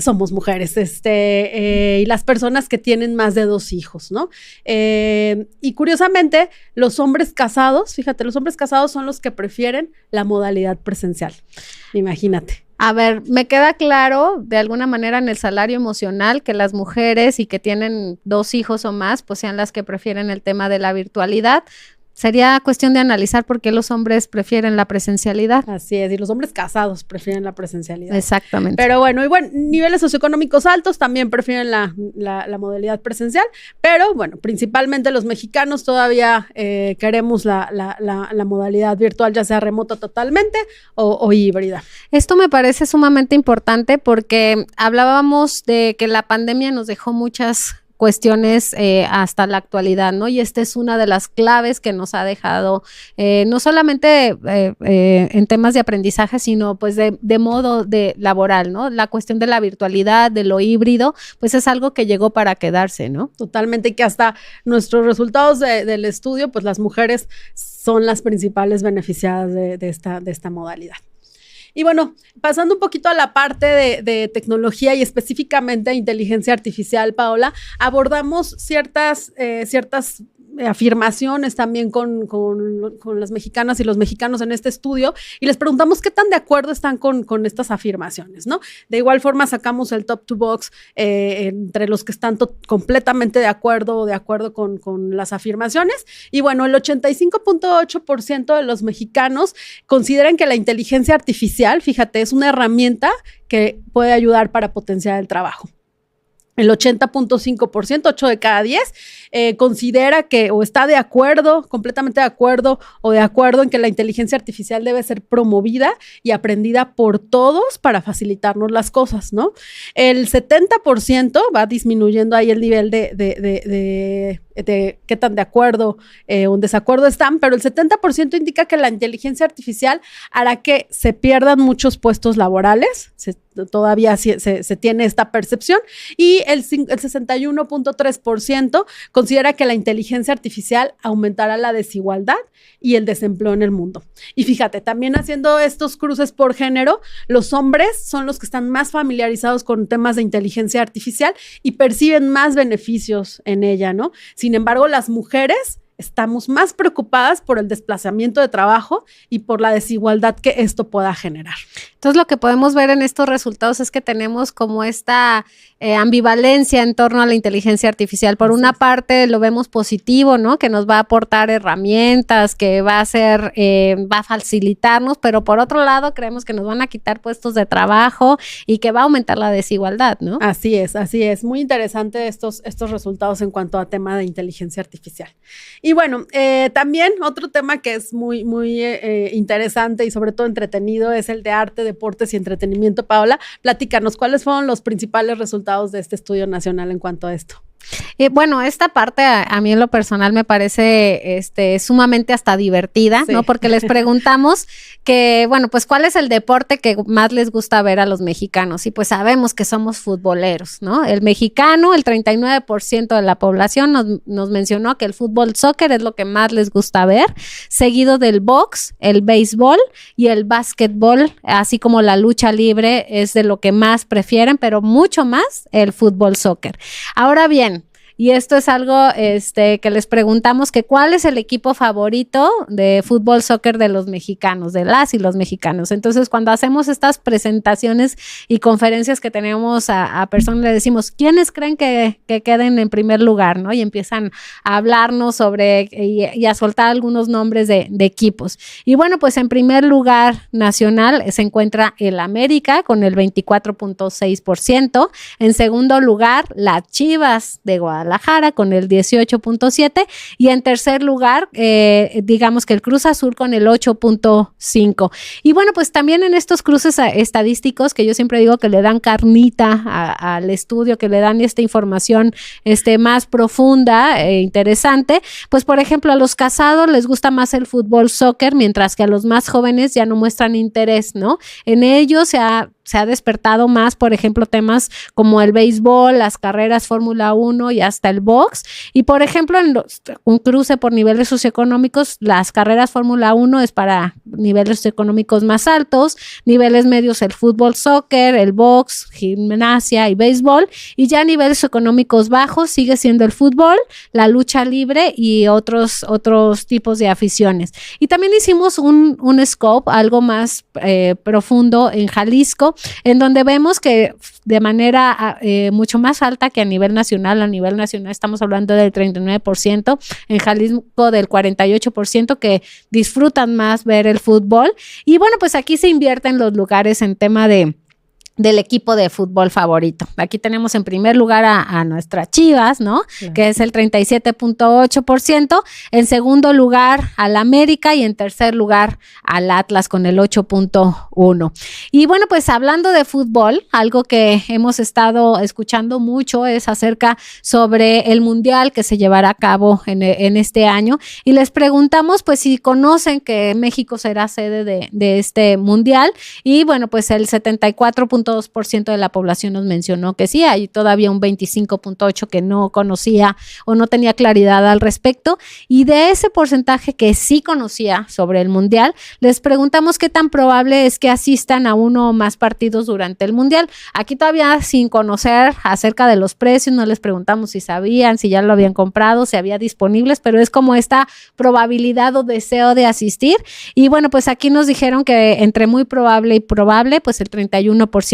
Somos mujeres, y las personas que tienen más de 2 hijos, ¿no? Y curiosamente, los hombres casados, fíjate, los hombres casados son los que prefieren la modalidad presencial. Imagínate. A ver, me queda claro de alguna manera en el salario emocional que las mujeres y que tienen 2 hijos o más, pues sean las que prefieren el tema de la virtualidad. Sería cuestión de analizar por qué los hombres prefieren la presencialidad. Así es, y los hombres casados prefieren la presencialidad. Exactamente. Pero bueno, y bueno, niveles socioeconómicos altos también prefieren la modalidad presencial, pero bueno, principalmente los mexicanos todavía queremos la modalidad virtual, ya sea remota totalmente o híbrida. Esto me parece sumamente importante porque hablábamos de que la pandemia nos dejó muchas cuestiones hasta la actualidad, ¿no? Y esta es una de las claves que nos ha dejado, no solamente en temas de aprendizaje, sino pues de modo de laboral, ¿no? La cuestión de la virtualidad, de lo híbrido, pues es algo que llegó para quedarse, ¿no? Totalmente, y que hasta nuestros resultados del estudio, pues las mujeres son las principales beneficiadas de esta modalidad. Y bueno, pasando un poquito a la parte de tecnología y específicamente inteligencia artificial, Paola, abordamos ciertas afirmaciones también con las mexicanas y los mexicanos en este estudio, y les preguntamos qué tan de acuerdo están con estas afirmaciones, ¿no? De igual forma sacamos el top 2 box entre los que están completamente de acuerdo con las afirmaciones, y bueno, el 85.8% de los mexicanos consideran que la inteligencia artificial, fíjate, es una herramienta que puede ayudar para potenciar el trabajo. El 80.5%, 8 de cada 10, considera que o está de acuerdo, completamente de acuerdo en que la inteligencia artificial debe ser promovida y aprendida por todos para facilitarnos las cosas, ¿no? El 70% va disminuyendo ahí el nivel de qué tan de acuerdo o en desacuerdo están, pero el 70% indica que la inteligencia artificial hará que se pierdan muchos puestos laborales, todavía se tiene esta percepción, y el 61.3% considera que la inteligencia artificial aumentará la desigualdad y el desempleo en el mundo. Y fíjate, también haciendo estos cruces por género, los hombres son los que están más familiarizados con temas de inteligencia artificial y perciben más beneficios en ella, ¿no? Sin embargo, las mujeres estamos más preocupadas por el desplazamiento de trabajo y por la desigualdad que esto pueda generar. Entonces, lo que podemos ver en estos resultados es que tenemos como esta ambivalencia en torno a la inteligencia artificial. Por una parte, lo vemos positivo, ¿no? Que nos va a aportar herramientas, que va a facilitarnos, pero por otro lado, creemos que nos van a quitar puestos de trabajo y que va a aumentar la desigualdad, ¿no? Así es. Muy interesante estos resultados en cuanto a tema de inteligencia artificial. Y bueno, también otro tema que es muy, muy interesante y sobre todo entretenido es el de arte, deportes y entretenimiento. Paola, platícanos, ¿cuáles fueron los principales resultados de este estudio nacional en cuanto a esto? Bueno, esta parte a mí en lo personal me parece sumamente hasta divertida, sí, ¿no? Porque les preguntamos que, bueno, pues ¿cuál es el deporte que más les gusta ver a los mexicanos? Y pues sabemos que somos futboleros, ¿no? El mexicano, el 39% de la población nos mencionó que el fútbol, soccer es lo que más les gusta ver, seguido del box, el béisbol y el básquetbol, así como la lucha libre es de lo que más prefieren, pero mucho más el fútbol, soccer. Ahora bien, y esto es algo que les preguntamos, que cuál es el equipo favorito de fútbol, soccer de los mexicanos, de las y los mexicanos. Entonces, cuando hacemos estas presentaciones y conferencias que tenemos a personas, le decimos, ¿quiénes creen que queden en primer lugar, ¿no? Y empiezan a hablarnos sobre y a soltar algunos nombres de equipos. Y bueno, pues en primer lugar nacional se encuentra el América con el 24.6%. En segundo lugar, las Chivas de Guadalajara con el 18.7%. Y en tercer lugar, digamos que el Cruz Azul con el 8.5%. Y bueno, pues también en estos cruces estadísticos, que yo siempre digo que le dan carnita al estudio, que le dan esta información más profunda e interesante, pues por ejemplo a los casados les gusta más el fútbol, soccer, mientras que a los más jóvenes ya no muestran interés, ¿no? En ellos se ha despertado más, por ejemplo, temas como el béisbol, las carreras Fórmula 1 y hasta el box. Y por ejemplo, un cruce por niveles socioeconómicos, las carreras Fórmula 1 es para niveles socioeconómicos más altos, niveles medios el fútbol, soccer, el box, gimnasia y béisbol, y ya a niveles socioeconómicos bajos sigue siendo el fútbol, la lucha libre y otros tipos de aficiones. Y también hicimos un scope, algo más profundo en Jalisco, en donde vemos que de manera mucho más alta que a nivel nacional estamos hablando del 39%, en Jalisco del 48% que disfrutan más ver el fútbol. Y bueno, pues aquí se invierten los lugares en tema del equipo de fútbol favorito. Aquí tenemos en primer lugar a nuestras Chivas, ¿no? Claro. Que es el 37.8%, en segundo lugar al América y en tercer lugar al Atlas con el 8.1%. Y bueno, pues hablando de fútbol, algo que hemos estado escuchando mucho es acerca sobre el Mundial que se llevará a cabo en este año, y les preguntamos pues si conocen que México será sede de este Mundial, y bueno, pues el 74.2% de la población nos mencionó que sí, hay todavía un 25.8% que no conocía o no tenía claridad al respecto, y de ese porcentaje que sí conocía sobre el Mundial, les preguntamos qué tan probable es que asistan a uno o más partidos durante el Mundial. Aquí todavía sin conocer acerca de los precios, no les preguntamos si sabían, si ya lo habían comprado, si había disponibles, pero es como esta probabilidad o deseo de asistir, y bueno, pues aquí nos dijeron que entre muy probable y probable, pues el 31%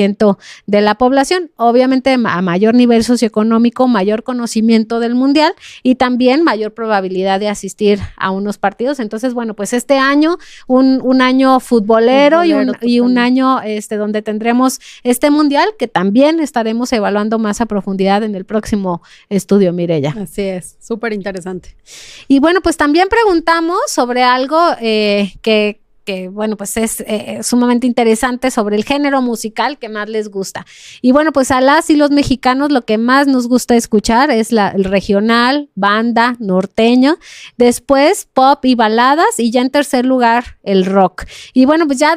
de la población, obviamente a mayor nivel socioeconómico, mayor conocimiento del Mundial y también mayor probabilidad de asistir a unos partidos. Entonces, bueno, pues este año, un año futbolero y un año donde tendremos este Mundial que también estaremos evaluando más a profundidad en el próximo estudio, Mireya. Así es, súper interesante. Y bueno, pues también preguntamos sobre algo que bueno, pues es sumamente interesante sobre el género musical que más les gusta. Y bueno, pues a las y los mexicanos lo que más nos gusta escuchar es el regional, banda, norteño, después pop y baladas, y ya en tercer lugar el rock. Y bueno, pues ya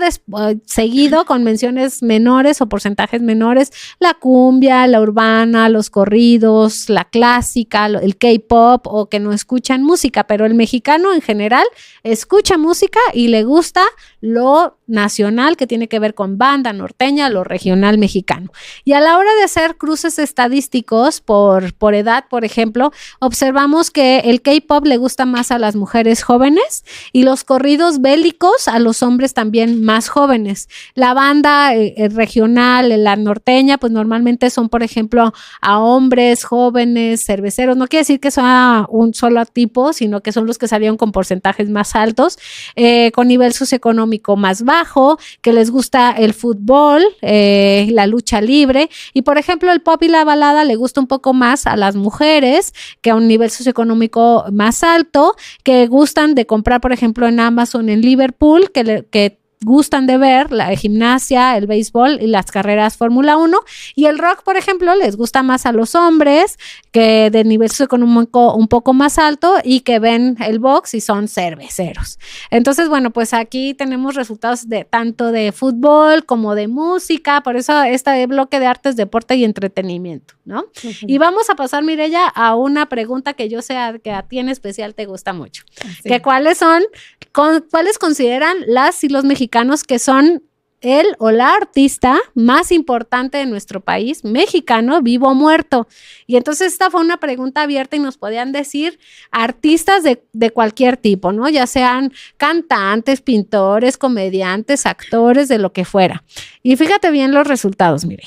seguido con menciones menores o porcentajes menores, la cumbia, la urbana, los corridos, la clásica, el K-pop, o que no escuchan música, pero el mexicano en general escucha música y le gusta lo nacional, que tiene que ver con banda norteña, lo regional mexicano. Y a la hora de hacer cruces estadísticos por edad, por ejemplo, observamos que el K-pop le gusta más a las mujeres jóvenes y los corridos bélicos a los hombres también más jóvenes. La banda regional, la norteña, pues normalmente son, por ejemplo, a hombres jóvenes, cerveceros. No quiere decir que sea un solo tipo, sino que son los que salieron con porcentajes más altos, con nivel socioeconómico más bajo, que les gusta el fútbol, la lucha libre, y por ejemplo el pop y la balada le gusta un poco más a las mujeres, que a un nivel socioeconómico más alto, que gustan de comprar, por ejemplo, en Amazon, en Liverpool, que gustan de ver la gimnasia, el béisbol y las carreras Fórmula 1, y el rock, por ejemplo, les gusta más a los hombres, que de nivel socioeconómico un poco más alto y que ven el box y son cerveceros. Entonces, bueno, pues aquí tenemos resultados de tanto de fútbol como de música, por eso este bloque de artes, deporte y entretenimiento, ¿no? Uh-huh. Y vamos a pasar, Mireya, a una pregunta que yo sé que a ti en especial te gusta mucho. Sí. Que ¿cuáles consideran las y los mexicanos que son el o la artista más importante de nuestro país, mexicano, vivo o muerto. Y entonces esta fue una pregunta abierta y nos podían decir artistas de cualquier tipo, ¿no? Ya sean cantantes, pintores, comediantes, actores, de lo que fuera. Y fíjate bien los resultados, mire.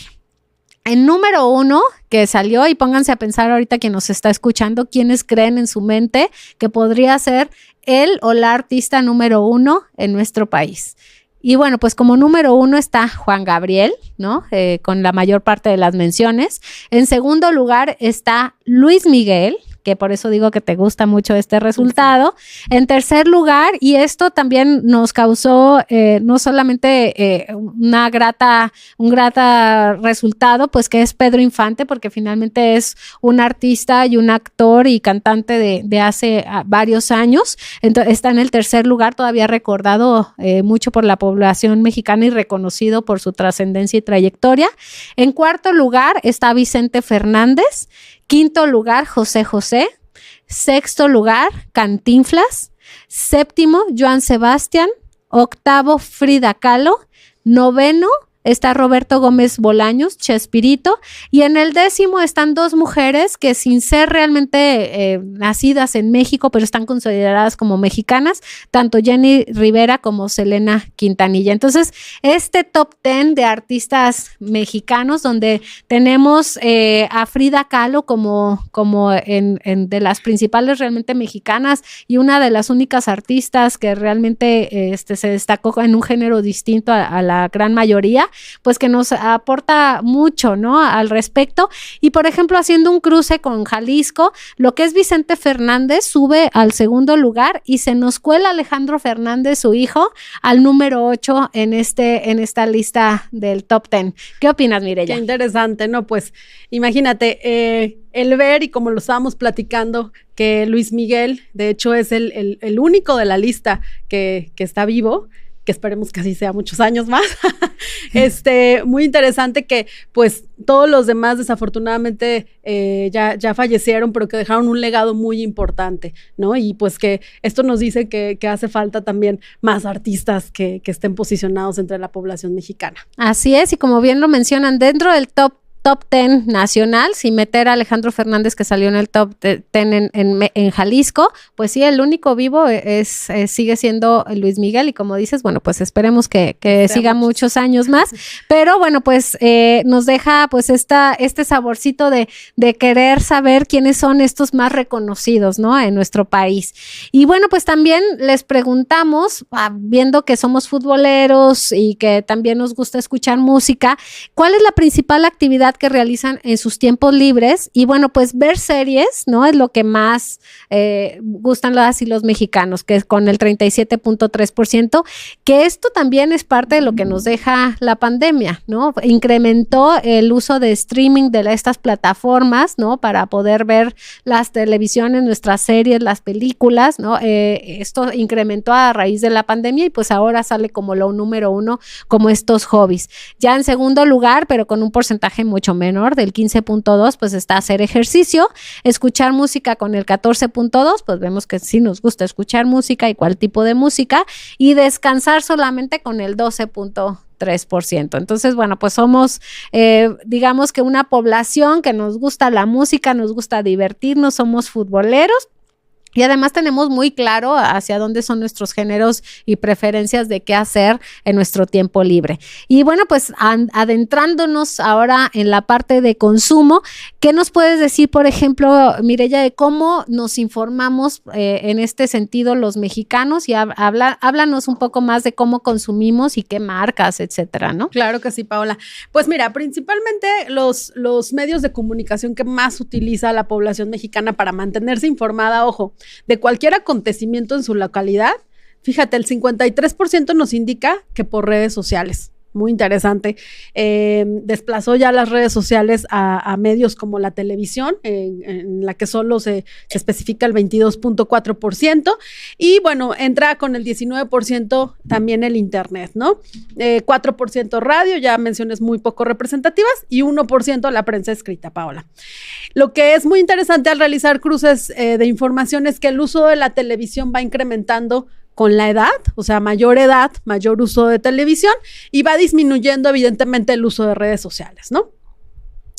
El número 1 que salió, y pónganse a pensar ahorita quien nos está escuchando, quiénes creen en su mente que podría ser el o la artista número 1 en nuestro país. Y bueno, pues como número 1 está Juan Gabriel, ¿no? Con la mayor parte de las menciones. En segundo lugar está Luis Miguel, que por eso digo que te gusta mucho este resultado. En tercer lugar, y esto también nos causó no solamente un grata resultado, pues que es Pedro Infante, porque finalmente es un artista y un actor y cantante de hace varios años. Entonces, está en el tercer lugar, todavía recordado mucho por la población mexicana y reconocido por su trascendencia y trayectoria. En cuarto lugar está Vicente Fernández. Quinto lugar, José José. Sexto lugar, Cantinflas. Séptimo, Joan Sebastián. Octavo, Frida Kahlo. Noveno, está Roberto Gómez Bolaños, Chespirito, y en el 10º están dos mujeres que sin ser realmente nacidas en México, pero están consideradas como mexicanas, tanto Jenny Rivera como Selena Quintanilla. Entonces, este top 10 de artistas mexicanos, donde tenemos a Frida Kahlo como de las principales realmente mexicanas y una de las únicas artistas que realmente se destacó en un género distinto a la gran mayoría, pues que nos aporta mucho, ¿no? Al respecto. Y por ejemplo, haciendo un cruce con Jalisco, lo que es Vicente Fernández sube al segundo lugar y se nos cuela Alejandro Fernández, su hijo, al número 8 en esta lista del top 10. ¿Qué opinas, Mireya? Qué interesante, ¿no? Pues imagínate, el ver, y como lo estábamos platicando, que Luis Miguel, de hecho, es el único de la lista que está vivo, que esperemos que así sea muchos años más. Muy interesante que pues todos los demás desafortunadamente ya fallecieron, pero que dejaron un legado muy importante, ¿no? Y pues que esto nos dice que hace falta también más artistas que estén posicionados entre la población mexicana. Así es, y como bien lo mencionan, dentro del top 10 nacional, sin meter a Alejandro Fernández, que salió en el top 10 en Jalisco, pues sí, el único vivo sigue siendo Luis Miguel, y como dices, bueno, pues esperemos que siga muchos años más, pero bueno, pues nos deja pues este saborcito de querer saber quiénes son estos más reconocidos, ¿no? En nuestro país. Y bueno, pues también les preguntamos, viendo que somos futboleros y que también nos gusta escuchar música, ¿cuál es la principal actividad que realizan en sus tiempos libres? Y bueno, pues ver series, ¿no? Es lo que más gustan las y los mexicanos, que es con el 37.3%, que esto también es parte de lo que nos deja la pandemia, ¿no? Incrementó el uso de streaming de estas plataformas, ¿no? Para poder ver las televisiones, nuestras series, las películas, ¿no? Esto incrementó a raíz de la pandemia y pues ahora sale como lo número 1 como estos hobbies. Ya en segundo lugar, pero con un porcentaje mucho menor, del 15.2, pues está hacer ejercicio, escuchar música con el 14.2, pues vemos que sí nos gusta escuchar música y cuál tipo de música, y descansar solamente con el 12.3%. Entonces, bueno, pues somos, digamos que una población que nos gusta la música, nos gusta divertirnos, somos futboleros. Y además tenemos muy claro hacia dónde son nuestros géneros y preferencias de qué hacer en nuestro tiempo libre. Y bueno, pues adentrándonos ahora en la parte de consumo, ¿qué nos puedes decir, por ejemplo, Mireya, de cómo nos informamos en este sentido los mexicanos? Y háblanos un poco más de cómo consumimos y qué marcas, etcétera, ¿no? Claro que sí, Paola. Pues mira, principalmente los medios de comunicación que más utiliza la población mexicana para mantenerse informada, ojo, de cualquier acontecimiento en su localidad, fíjate, el 53% nos indica que por redes sociales. Muy interesante. Desplazó ya las redes sociales a medios como la televisión, en la que solo se especifica el 22.4%, y bueno, entra con el 19% también el internet, ¿no? 4% radio, ya menciones muy poco representativas, y 1% la prensa escrita, Paola. Lo que es muy interesante al realizar cruces de información es que el uso de la televisión va incrementando con la edad, o sea, mayor edad, mayor uso de televisión, y va disminuyendo evidentemente el uso de redes sociales, ¿no?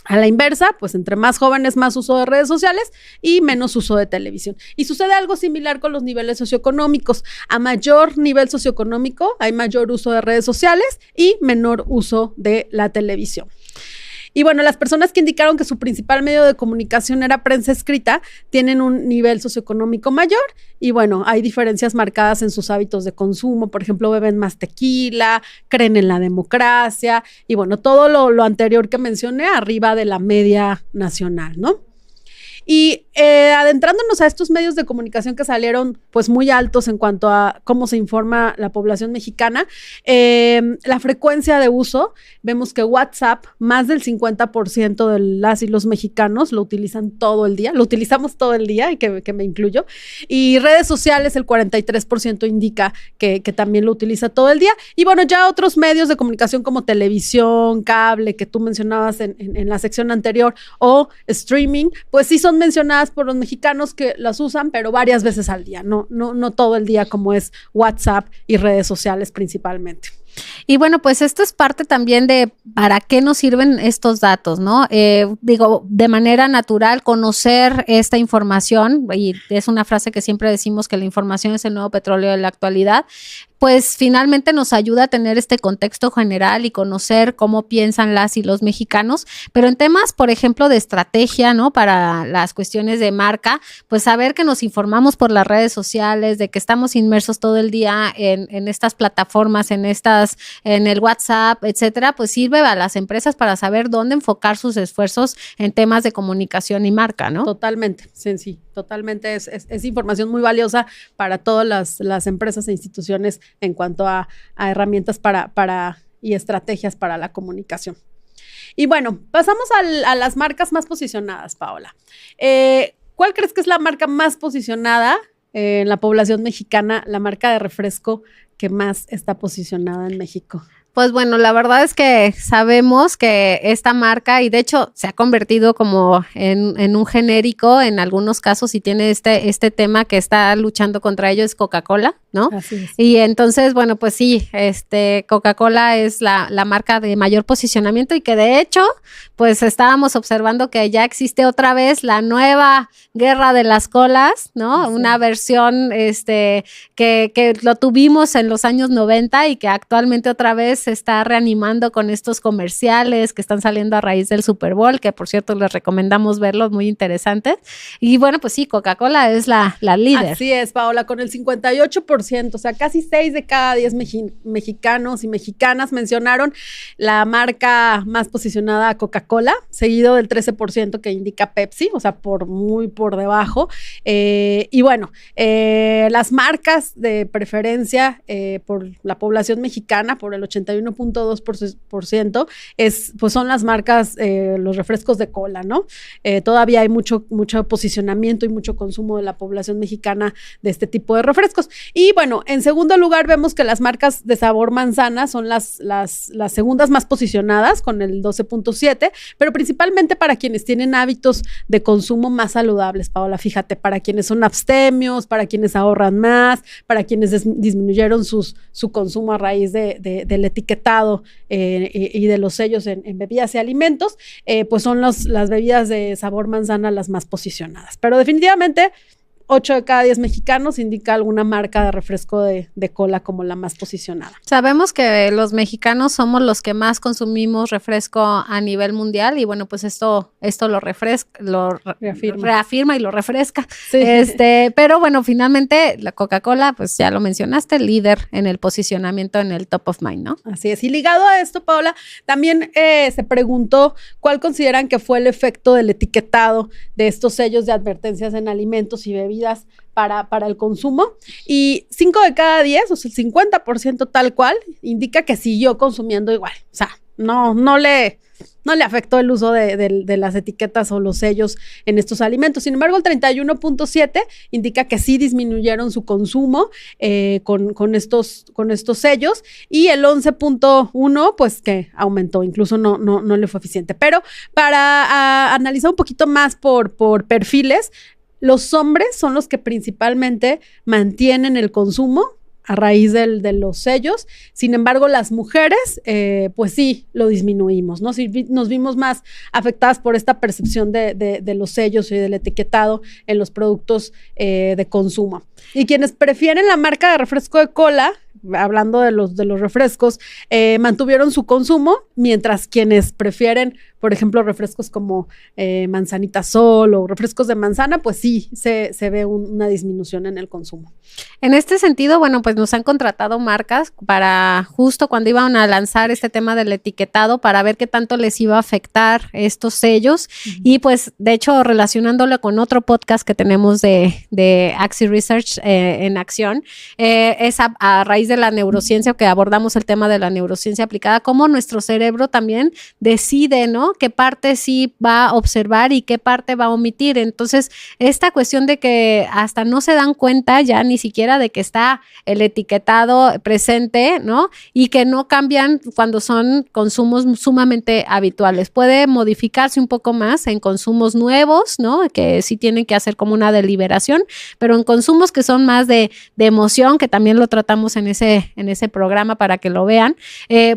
A la inversa, pues entre más jóvenes, más uso de redes sociales y menos uso de televisión. Y sucede algo similar con los niveles socioeconómicos. A mayor nivel socioeconómico hay mayor uso de redes sociales y menor uso de la televisión. Y bueno, las personas que indicaron que su principal medio de comunicación era prensa escrita tienen un nivel socioeconómico mayor y bueno, hay diferencias marcadas en sus hábitos de consumo. Por ejemplo, beben más tequila, creen en la democracia y bueno, todo lo anterior que mencioné arriba de la media nacional, ¿no? Y adentrándonos a estos medios de comunicación que salieron pues muy altos en cuanto a cómo se informa la población mexicana, la frecuencia de uso, vemos que WhatsApp, más del 50% de las y los mexicanos lo utilizan todo el día, lo utilizamos todo el día, y que me incluyo, y redes sociales el 43% indica que también lo utiliza todo el día, y bueno, ya otros medios de comunicación como televisión, cable, que tú mencionabas en la sección anterior, o streaming, pues sí son mencionadas por los mexicanos que las usan, pero varias veces al día, no todo el día como es WhatsApp y redes sociales principalmente. Y bueno, pues esto es parte también de para qué nos sirven estos datos, ¿no? Digo, de manera natural, conocer esta información, y es una frase que siempre decimos que la información es el nuevo petróleo de la actualidad, pues finalmente nos ayuda a tener este contexto general y conocer cómo piensan las y los mexicanos, pero en temas, por ejemplo, de estrategia, ¿no? Para las cuestiones de marca, pues saber que nos informamos por las redes sociales, de que estamos inmersos todo el día en estas plataformas, en el WhatsApp, etcétera, pues sirve a las empresas para saber dónde enfocar sus esfuerzos en temas de comunicación y marca, ¿no? Totalmente, sí, totalmente es información muy valiosa para todas las empresas e instituciones en cuanto a herramientas y estrategias para la comunicación. Y bueno, pasamos a las marcas más posicionadas, Paola. ¿Cuál crees que es la marca más posicionada en la población mexicana, la marca de refresco que más está posicionada en México? Pues bueno, la verdad es que sabemos que esta marca, y de hecho se ha convertido como en un genérico en algunos casos, y tiene este tema que está luchando contra ello, es Coca-Cola, ¿no? Así es. Y entonces, bueno, pues sí, Coca-Cola es la marca de mayor posicionamiento, y que de hecho, pues estábamos observando que ya existe otra vez la nueva guerra de las colas, ¿no? Sí. Una versión que lo tuvimos en los años 90 y que actualmente otra vez se está reanimando con estos comerciales que están saliendo a raíz del Super Bowl, que por cierto les recomendamos verlos, muy interesantes. Y bueno, pues sí, Coca-Cola es la líder. Así es, Paola, con el 58%, o sea, casi 6 de cada 10 mexicanos y mexicanas mencionaron la marca más posicionada a Coca-Cola, seguido del 13% que indica Pepsi, o sea, muy por debajo. Y bueno, las marcas de preferencia por la población mexicana, por el 81.2%, pues son las marcas, los refrescos de cola, ¿no? Todavía hay mucho posicionamiento y mucho consumo de la población mexicana de este tipo de refrescos. Y bueno, en segundo lugar vemos que las marcas de sabor manzana son las segundas más posicionadas con el 12.7%, pero principalmente para quienes tienen hábitos de consumo más saludables, Paola, fíjate, para quienes son abstemios, para quienes ahorran más, para quienes disminuyeron su consumo a raíz del etiquetado y de los sellos en bebidas y alimentos, pues son las bebidas de sabor manzana las más posicionadas. Pero definitivamente 8 de cada 10 mexicanos indica alguna marca de refresco de cola como la más posicionada. Sabemos que los mexicanos somos los que más consumimos refresco a nivel mundial, y bueno, pues esto lo reafirma y lo refresca. Sí. Pero bueno, finalmente la Coca-Cola, pues ya lo mencionaste, líder en el posicionamiento en el top of mind, ¿no? Así es. Y ligado a esto, Paola, también se preguntó cuál consideran que fue el efecto del etiquetado de estos sellos de advertencias en alimentos y bebidas para el consumo, y 5 de cada 10, o sea, el 50% tal cual, indica que siguió consumiendo igual. O sea, no le afectó el uso de las etiquetas o los sellos en estos alimentos. Sin embargo, el 31.7 indica que sí disminuyeron su consumo con estos sellos, y el 11.1 pues que aumentó, incluso no le fue eficiente. Pero para analizar un poquito más por perfiles, los hombres son los que principalmente mantienen el consumo raíz de los sellos. Sin embargo, las mujeres, pues sí, lo disminuimos, ¿no? Sí, nos vimos más afectadas por esta percepción de los sellos y del etiquetado en los productos de consumo. Y quienes prefieren la marca de refresco de cola, hablando de los refrescos, mantuvieron su consumo, mientras quienes prefieren, por ejemplo, refrescos como manzanita sol o refrescos de manzana, pues sí, se ve una disminución en el consumo. En este sentido, bueno, pues nos han contratado marcas para justo cuando iban a lanzar este tema del etiquetado para ver qué tanto les iba a afectar estos sellos. Y pues, de hecho, relacionándolo con otro podcast que tenemos de Axi Research en acción, es a raíz de la neurociencia, que abordamos el tema de la neurociencia aplicada, cómo nuestro cerebro también decide, ¿no? Qué parte sí va a observar y qué parte va a omitir. Entonces, esta cuestión de que hasta no se dan cuenta ya ni siquiera de que está el etiquetado presente, ¿no? Y que no cambian cuando son consumos sumamente habituales. Puede modificarse un poco más en consumos nuevos, ¿no? Que sí tienen que hacer como una deliberación, pero en consumos que son más de emoción, que también lo tratamos en ese programa para que lo vean,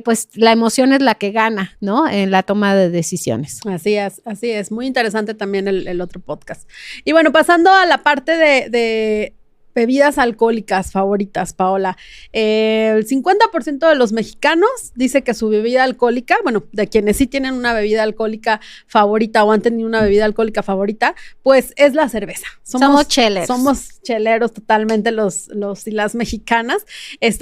pues la emoción es la que gana, ¿no? En la toma de decisiones. Así es. Muy interesante también el otro podcast. Y bueno, pasando a la parte de bebidas alcohólicas favoritas, Paola. El 50% de los mexicanos dice que su bebida alcohólica, bueno, de quienes sí tienen una bebida alcohólica favorita o han tenido una bebida alcohólica favorita, pues es la cerveza. Somos cheleros. Somos cheleros totalmente los y las mexicanas,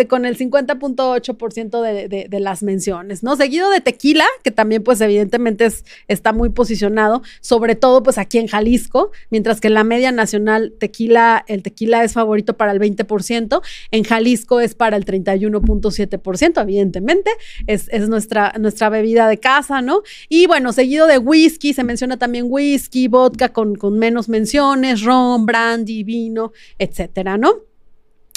con el 50.8% de las menciones, ¿no? Seguido de tequila, que también pues evidentemente está muy posicionado, sobre todo pues aquí en Jalisco, mientras que en la media nacional el tequila es favorito para el 20%, en Jalisco es para el 31.7%, evidentemente, es nuestra bebida de casa, ¿no? Y bueno, seguido de whisky, se menciona también whisky, vodka con menos menciones, ron, brandy, vino, etcétera, ¿no?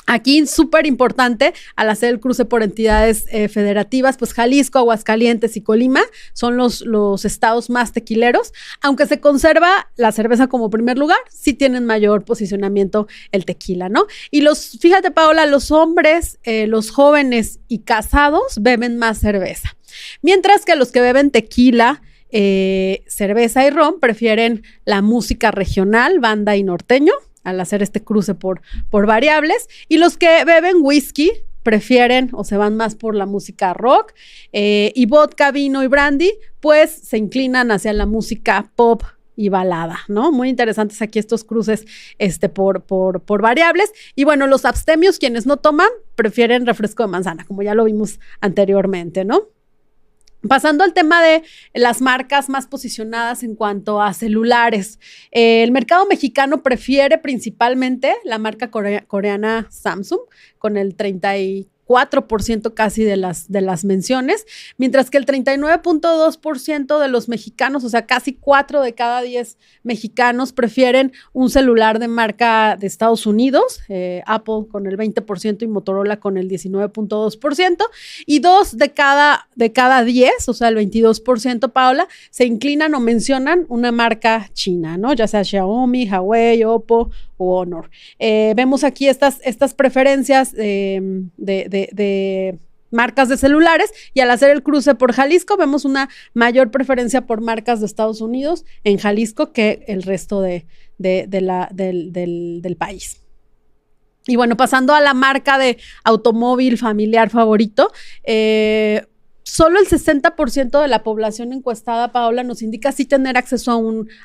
Aquí, súper importante, al hacer el cruce por entidades federativas, pues Jalisco, Aguascalientes y Colima son los estados más tequileros, aunque se conserva la cerveza como primer lugar, sí tienen mayor posicionamiento el tequila, ¿no? Y fíjate, Paola, los hombres, los jóvenes y casados beben más cerveza, mientras que los que beben tequila, cerveza y ron prefieren la música regional, banda y norteño, al hacer este cruce por variables, y los que beben whisky prefieren o se van más por la música rock, y vodka, vino y brandy, pues se inclinan hacia la música pop y balada, ¿no? Muy interesantes aquí estos cruces por variables. Y bueno, los abstemios, quienes no toman, prefieren refresco de manzana, como ya lo vimos anteriormente, ¿no? Pasando al tema de las marcas más posicionadas en cuanto a celulares, el mercado mexicano prefiere principalmente la marca coreana Samsung, con el 34% casi de las menciones, mientras que el 39.2% de los mexicanos, o sea, casi 4 de cada 10 mexicanos prefieren un celular de marca de Estados Unidos, Apple con el 20% y Motorola con el 19.2%, y 2 de cada 10, o sea, el 22%, Paola, se inclinan o mencionan una marca china, ¿no? Ya sea Xiaomi, Huawei, Oppo o Honor. Vemos aquí estas preferencias de marcas de celulares, y al hacer el cruce por Jalisco vemos una mayor preferencia por marcas de Estados Unidos en Jalisco que el resto del país. Y bueno, pasando a la marca de automóvil familiar favorito, solo el 60% de la población encuestada, Paola, nos indica sí tener acceso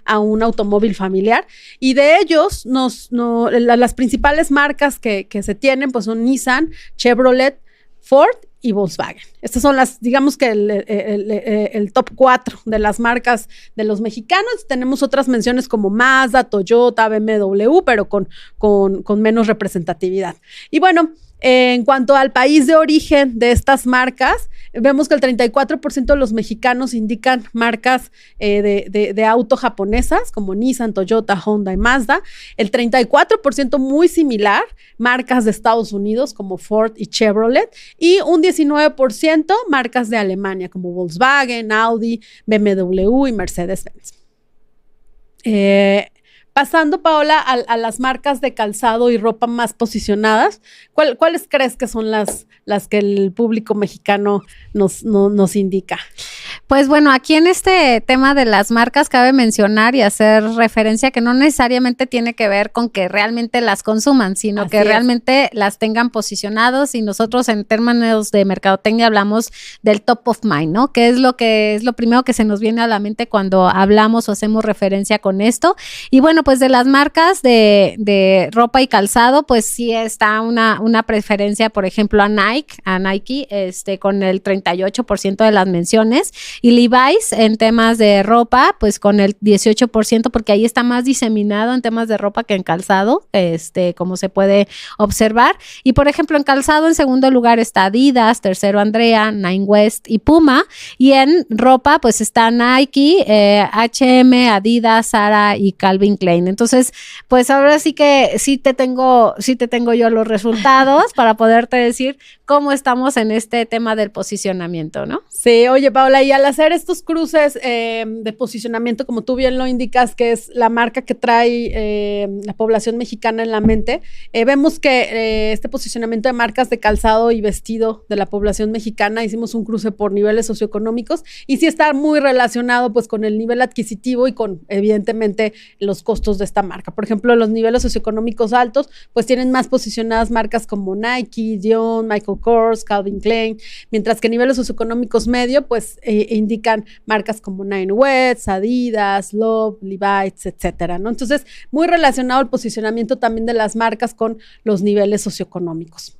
a un automóvil familiar, y de ellos las principales marcas que se tienen pues son Nissan, Chevrolet, Ford y Volkswagen. Estas son digamos que el top 4 de las marcas de los mexicanos. Tenemos otras menciones como Mazda, Toyota, BMW, pero con menos representatividad. Y bueno, en cuanto al país de origen de estas marcas, vemos que el 34% de los mexicanos indican marcas de auto japonesas como Nissan, Toyota, Honda y Mazda. El 34% muy similar, marcas de Estados Unidos como Ford y Chevrolet, y un 19% marcas de Alemania como Volkswagen, Audi, BMW y Mercedes-Benz. Pasando, Paola, a las marcas de calzado y ropa más posicionadas, ¿cuáles crees que son las que el público mexicano nos indica? Pues bueno, aquí en este tema de las marcas cabe mencionar y hacer referencia que no necesariamente tiene que ver con que realmente las consuman, sino Así que es. realmente las tengan posicionados, y nosotros en términos de mercadotecnia hablamos del top of mind, ¿no? Que es lo primero que se nos viene a la mente cuando hablamos o hacemos referencia con esto. Y bueno, pues de las marcas de ropa y calzado, pues sí está una preferencia, por ejemplo, a Nike, con el 38% de las menciones. Y Levi's en temas de ropa, pues con el 18%, porque ahí está más diseminado en temas de ropa que en calzado, como se puede observar. Y por ejemplo, en calzado, en segundo lugar está Adidas, tercero Andrea, Nine West y Puma. Y en ropa, pues está Nike, H&M, Adidas, Zara y Calvin Klein. Entonces, pues ahora sí que sí te tengo yo los resultados para poderte decir cómo estamos en este tema del posicionamiento, ¿no? Sí, oye, Paola, y al hacer estos cruces de posicionamiento, como tú bien lo indicas, que es la marca que trae la población mexicana en la mente, vemos que este posicionamiento de marcas de calzado y vestido de la población mexicana, hicimos un cruce por niveles socioeconómicos y sí está muy relacionado pues con el nivel adquisitivo y con evidentemente los costos de esta marca. Por ejemplo, los niveles socioeconómicos altos pues tienen más posicionadas marcas como Nike, Dion, Michael Kors, Calvin Klein, mientras que niveles socioeconómicos medio pues indican marcas como Nine West, Adidas, Love, Levi's, etcétera, ¿no? Entonces, muy relacionado el posicionamiento también de las marcas con los niveles socioeconómicos.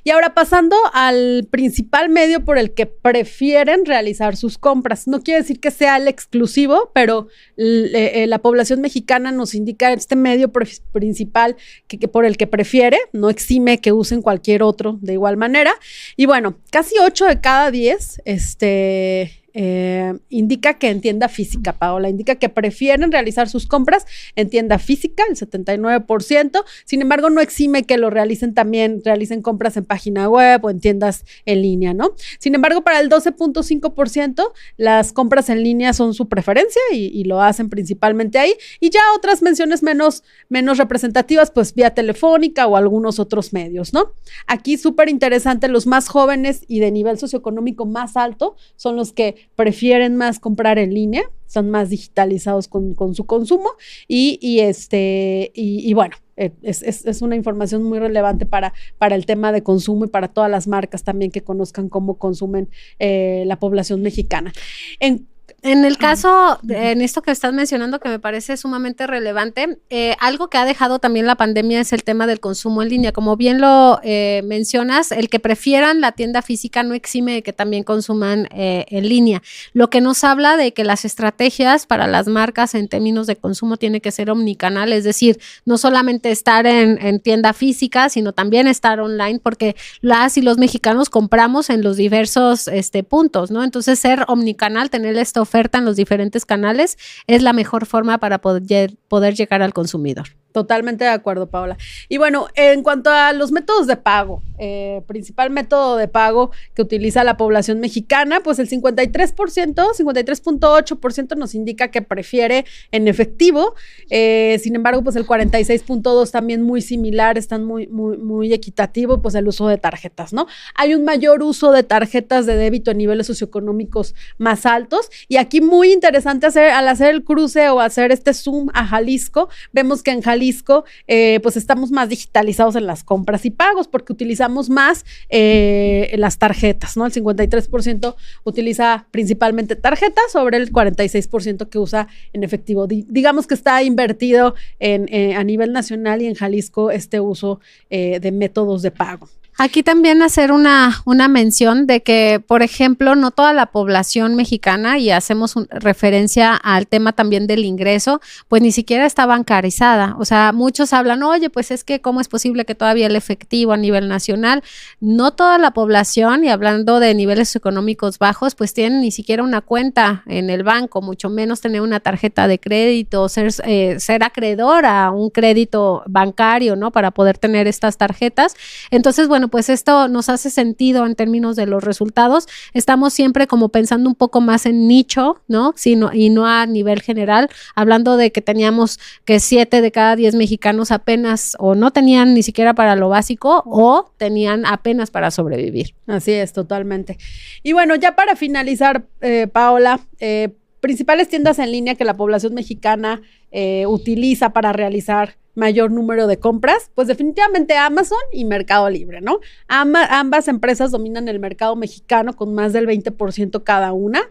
Y ahora pasando al principal medio por el que prefieren realizar sus compras. No quiere decir que sea el exclusivo, pero la población mexicana nos indica este medio principal que por el que prefiere, no exime que usen cualquier otro de igual manera. Y bueno, casi 8 de cada 10, indica que en tienda física, Paola, indica que prefieren realizar sus compras en tienda física, el 79%, sin embargo no exime que realicen compras en página web o en tiendas en línea, ¿no? Sin embargo, para el 12.5%, las compras en línea son su preferencia y lo hacen principalmente ahí, y ya otras menciones menos representativas, pues vía telefónica o algunos otros medios, ¿no? Aquí súper interesante, los más jóvenes y de nivel socioeconómico más alto son los que prefieren más comprar en línea, son más digitalizados con su consumo y bueno, es una información muy relevante para el tema de consumo y para todas las marcas también que conozcan cómo consumen la población mexicana. En el caso, en esto que estás mencionando, que me parece sumamente relevante, algo que ha dejado también la pandemia es el tema del consumo en línea. Como bien lo mencionas, el que prefieran la tienda física no exime de que también consuman en línea. Lo que nos habla de que las estrategias para las marcas en términos de consumo tiene que ser omnicanal, es decir, no solamente estar en tienda física, sino también estar online, porque las y los mexicanos compramos en los diversos puntos, ¿no? Entonces, ser omnicanal, tener esta oferta en los diferentes canales es la mejor forma para poder llegar al consumidor. Totalmente de acuerdo, Paola. Y bueno, en cuanto a los métodos de pago, principal método de pago que utiliza la población mexicana, pues el 53.8% nos indica que prefiere en efectivo. Sin embargo, pues el 46.2% también muy similar, están muy equitativo, pues el uso de tarjetas, ¿no? Hay un mayor uso de tarjetas de débito en niveles socioeconómicos más altos, y aquí muy interesante al hacer el cruce o hacer este zoom a Jalisco, vemos que en Jalisco pues estamos más digitalizados en las compras y pagos porque utilizamos más las tarjetas, ¿no? El 53% utiliza principalmente tarjetas sobre el 46% que usa en efectivo. Digamos que está invertido a nivel nacional y en Jalisco este uso de métodos de pago. Aquí también hacer una mención de que, por ejemplo, no toda la población mexicana, y hacemos referencia al tema también del ingreso, pues ni siquiera está bancarizada. O sea, muchos hablan, oye, pues es que cómo es posible que todavía el efectivo a nivel nacional, no toda la población, y hablando de niveles económicos bajos, pues tienen ni siquiera una cuenta en el banco, mucho menos tener una tarjeta de crédito, ser acreedor a un crédito bancario, ¿no? Para poder tener estas tarjetas. Entonces, bueno, bueno, pues esto nos hace sentido en términos de los resultados. Estamos siempre como pensando un poco más en nicho, ¿no? Y no a nivel general, hablando de que teníamos que 7 de cada 10 mexicanos apenas o no tenían ni siquiera para lo básico o tenían apenas para sobrevivir. Así es, totalmente. Y bueno, ya para finalizar, Paola, principales tiendas en línea que la población mexicana utiliza para realizar mayor número de compras, pues definitivamente Amazon y Mercado Libre, ¿no? Ambas empresas dominan el mercado mexicano con más del 20% cada una.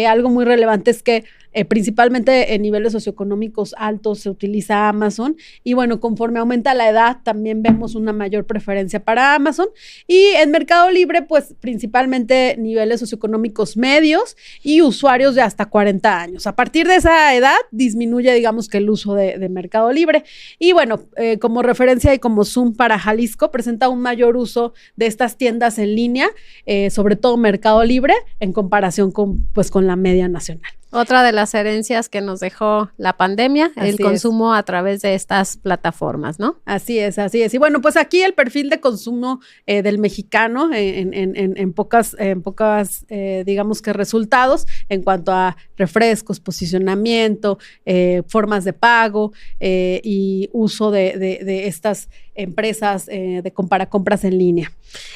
Algo muy relevante es que principalmente en niveles socioeconómicos altos se utiliza Amazon y bueno, conforme aumenta la edad también vemos una mayor preferencia para Amazon y en Mercado Libre pues principalmente niveles socioeconómicos medios y usuarios de hasta 40 años. A partir de esa edad disminuye digamos que el uso de Mercado Libre y bueno, como referencia y como Zoom para Jalisco presenta un mayor uso de estas tiendas en línea, sobre todo Mercado Libre en comparación con la media nacional. Otra de las herencias que nos dejó la pandemia, el consumo a través de estas plataformas, ¿no? Así es, así es. Y bueno, pues aquí el perfil de consumo del mexicano en pocas, digamos que resultados en cuanto a refrescos, posicionamiento, formas de pago y uso de estas empresas para compras en línea.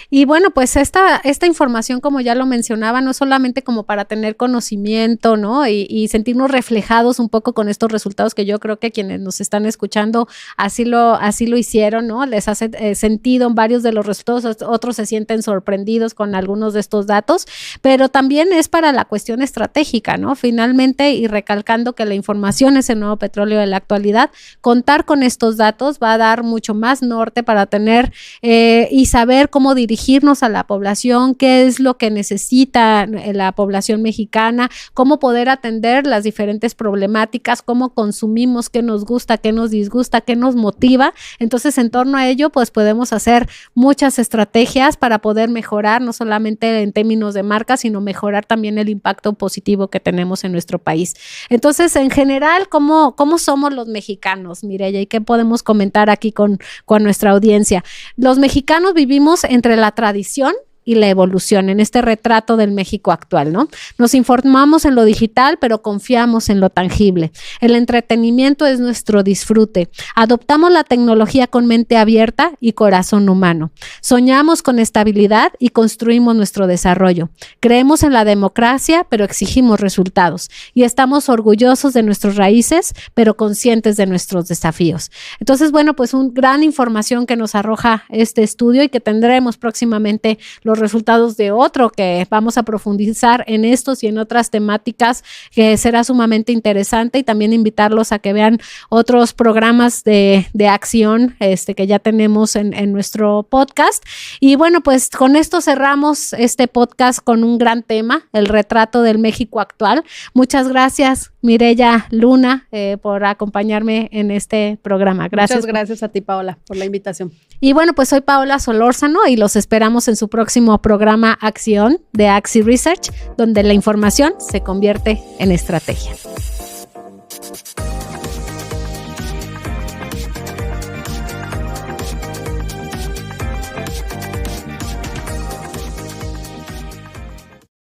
Y bueno, pues esta información, como ya lo mencionaba, no solamente como para tener conocimiento, ¿no? Y sentirnos reflejados un poco con estos resultados que yo creo que quienes nos están escuchando así lo hicieron, ¿no? Les hace sentido en varios de los resultados, otros se sienten sorprendidos con algunos de estos datos, pero también es para la cuestión estratégica, ¿no? Finalmente, y recalcando que la información es el nuevo petróleo de la actualidad, contar con estos datos va a dar mucho más norte para tener y saber cómo dirigirnos a la población, qué es lo que necesita la población mexicana, cómo poder atender las diferentes problemáticas, cómo consumimos, qué nos gusta, qué nos disgusta, qué nos motiva. Entonces, en torno a ello, pues podemos hacer muchas estrategias para poder mejorar, no solamente en términos de marca, sino mejorar también el impacto positivo que tenemos en nuestro país. Entonces, en general, ¿cómo somos los mexicanos, Mireya? ¿Y qué podemos comentar aquí con nuestra audiencia? Los mexicanos vivimos entre la tradición y la evolución en este retrato del México actual, ¿no? Nos informamos en lo digital, pero confiamos en lo tangible. El entretenimiento es nuestro disfrute. Adoptamos la tecnología con mente abierta y corazón humano. Soñamos con estabilidad y construimos nuestro desarrollo. Creemos en la democracia, pero exigimos resultados. Y estamos orgullosos de nuestras raíces, pero conscientes de nuestros desafíos. Entonces, bueno, pues una gran información que nos arroja este estudio y que tendremos próximamente los resultados de otro que vamos a profundizar en estos y en otras temáticas que será sumamente interesante y también invitarlos a que vean otros programas de acción que ya tenemos en nuestro podcast. Y bueno, pues con esto cerramos este podcast con un gran tema, el retrato del México actual. Muchas gracias, Mireya Luna, por acompañarme en este programa. Gracias. Muchas gracias a ti, Paola, por la invitación. Y bueno, pues soy Paola Solórzano y los esperamos en su próximo programa Acción de Axi Research, donde la información se convierte en estrategia.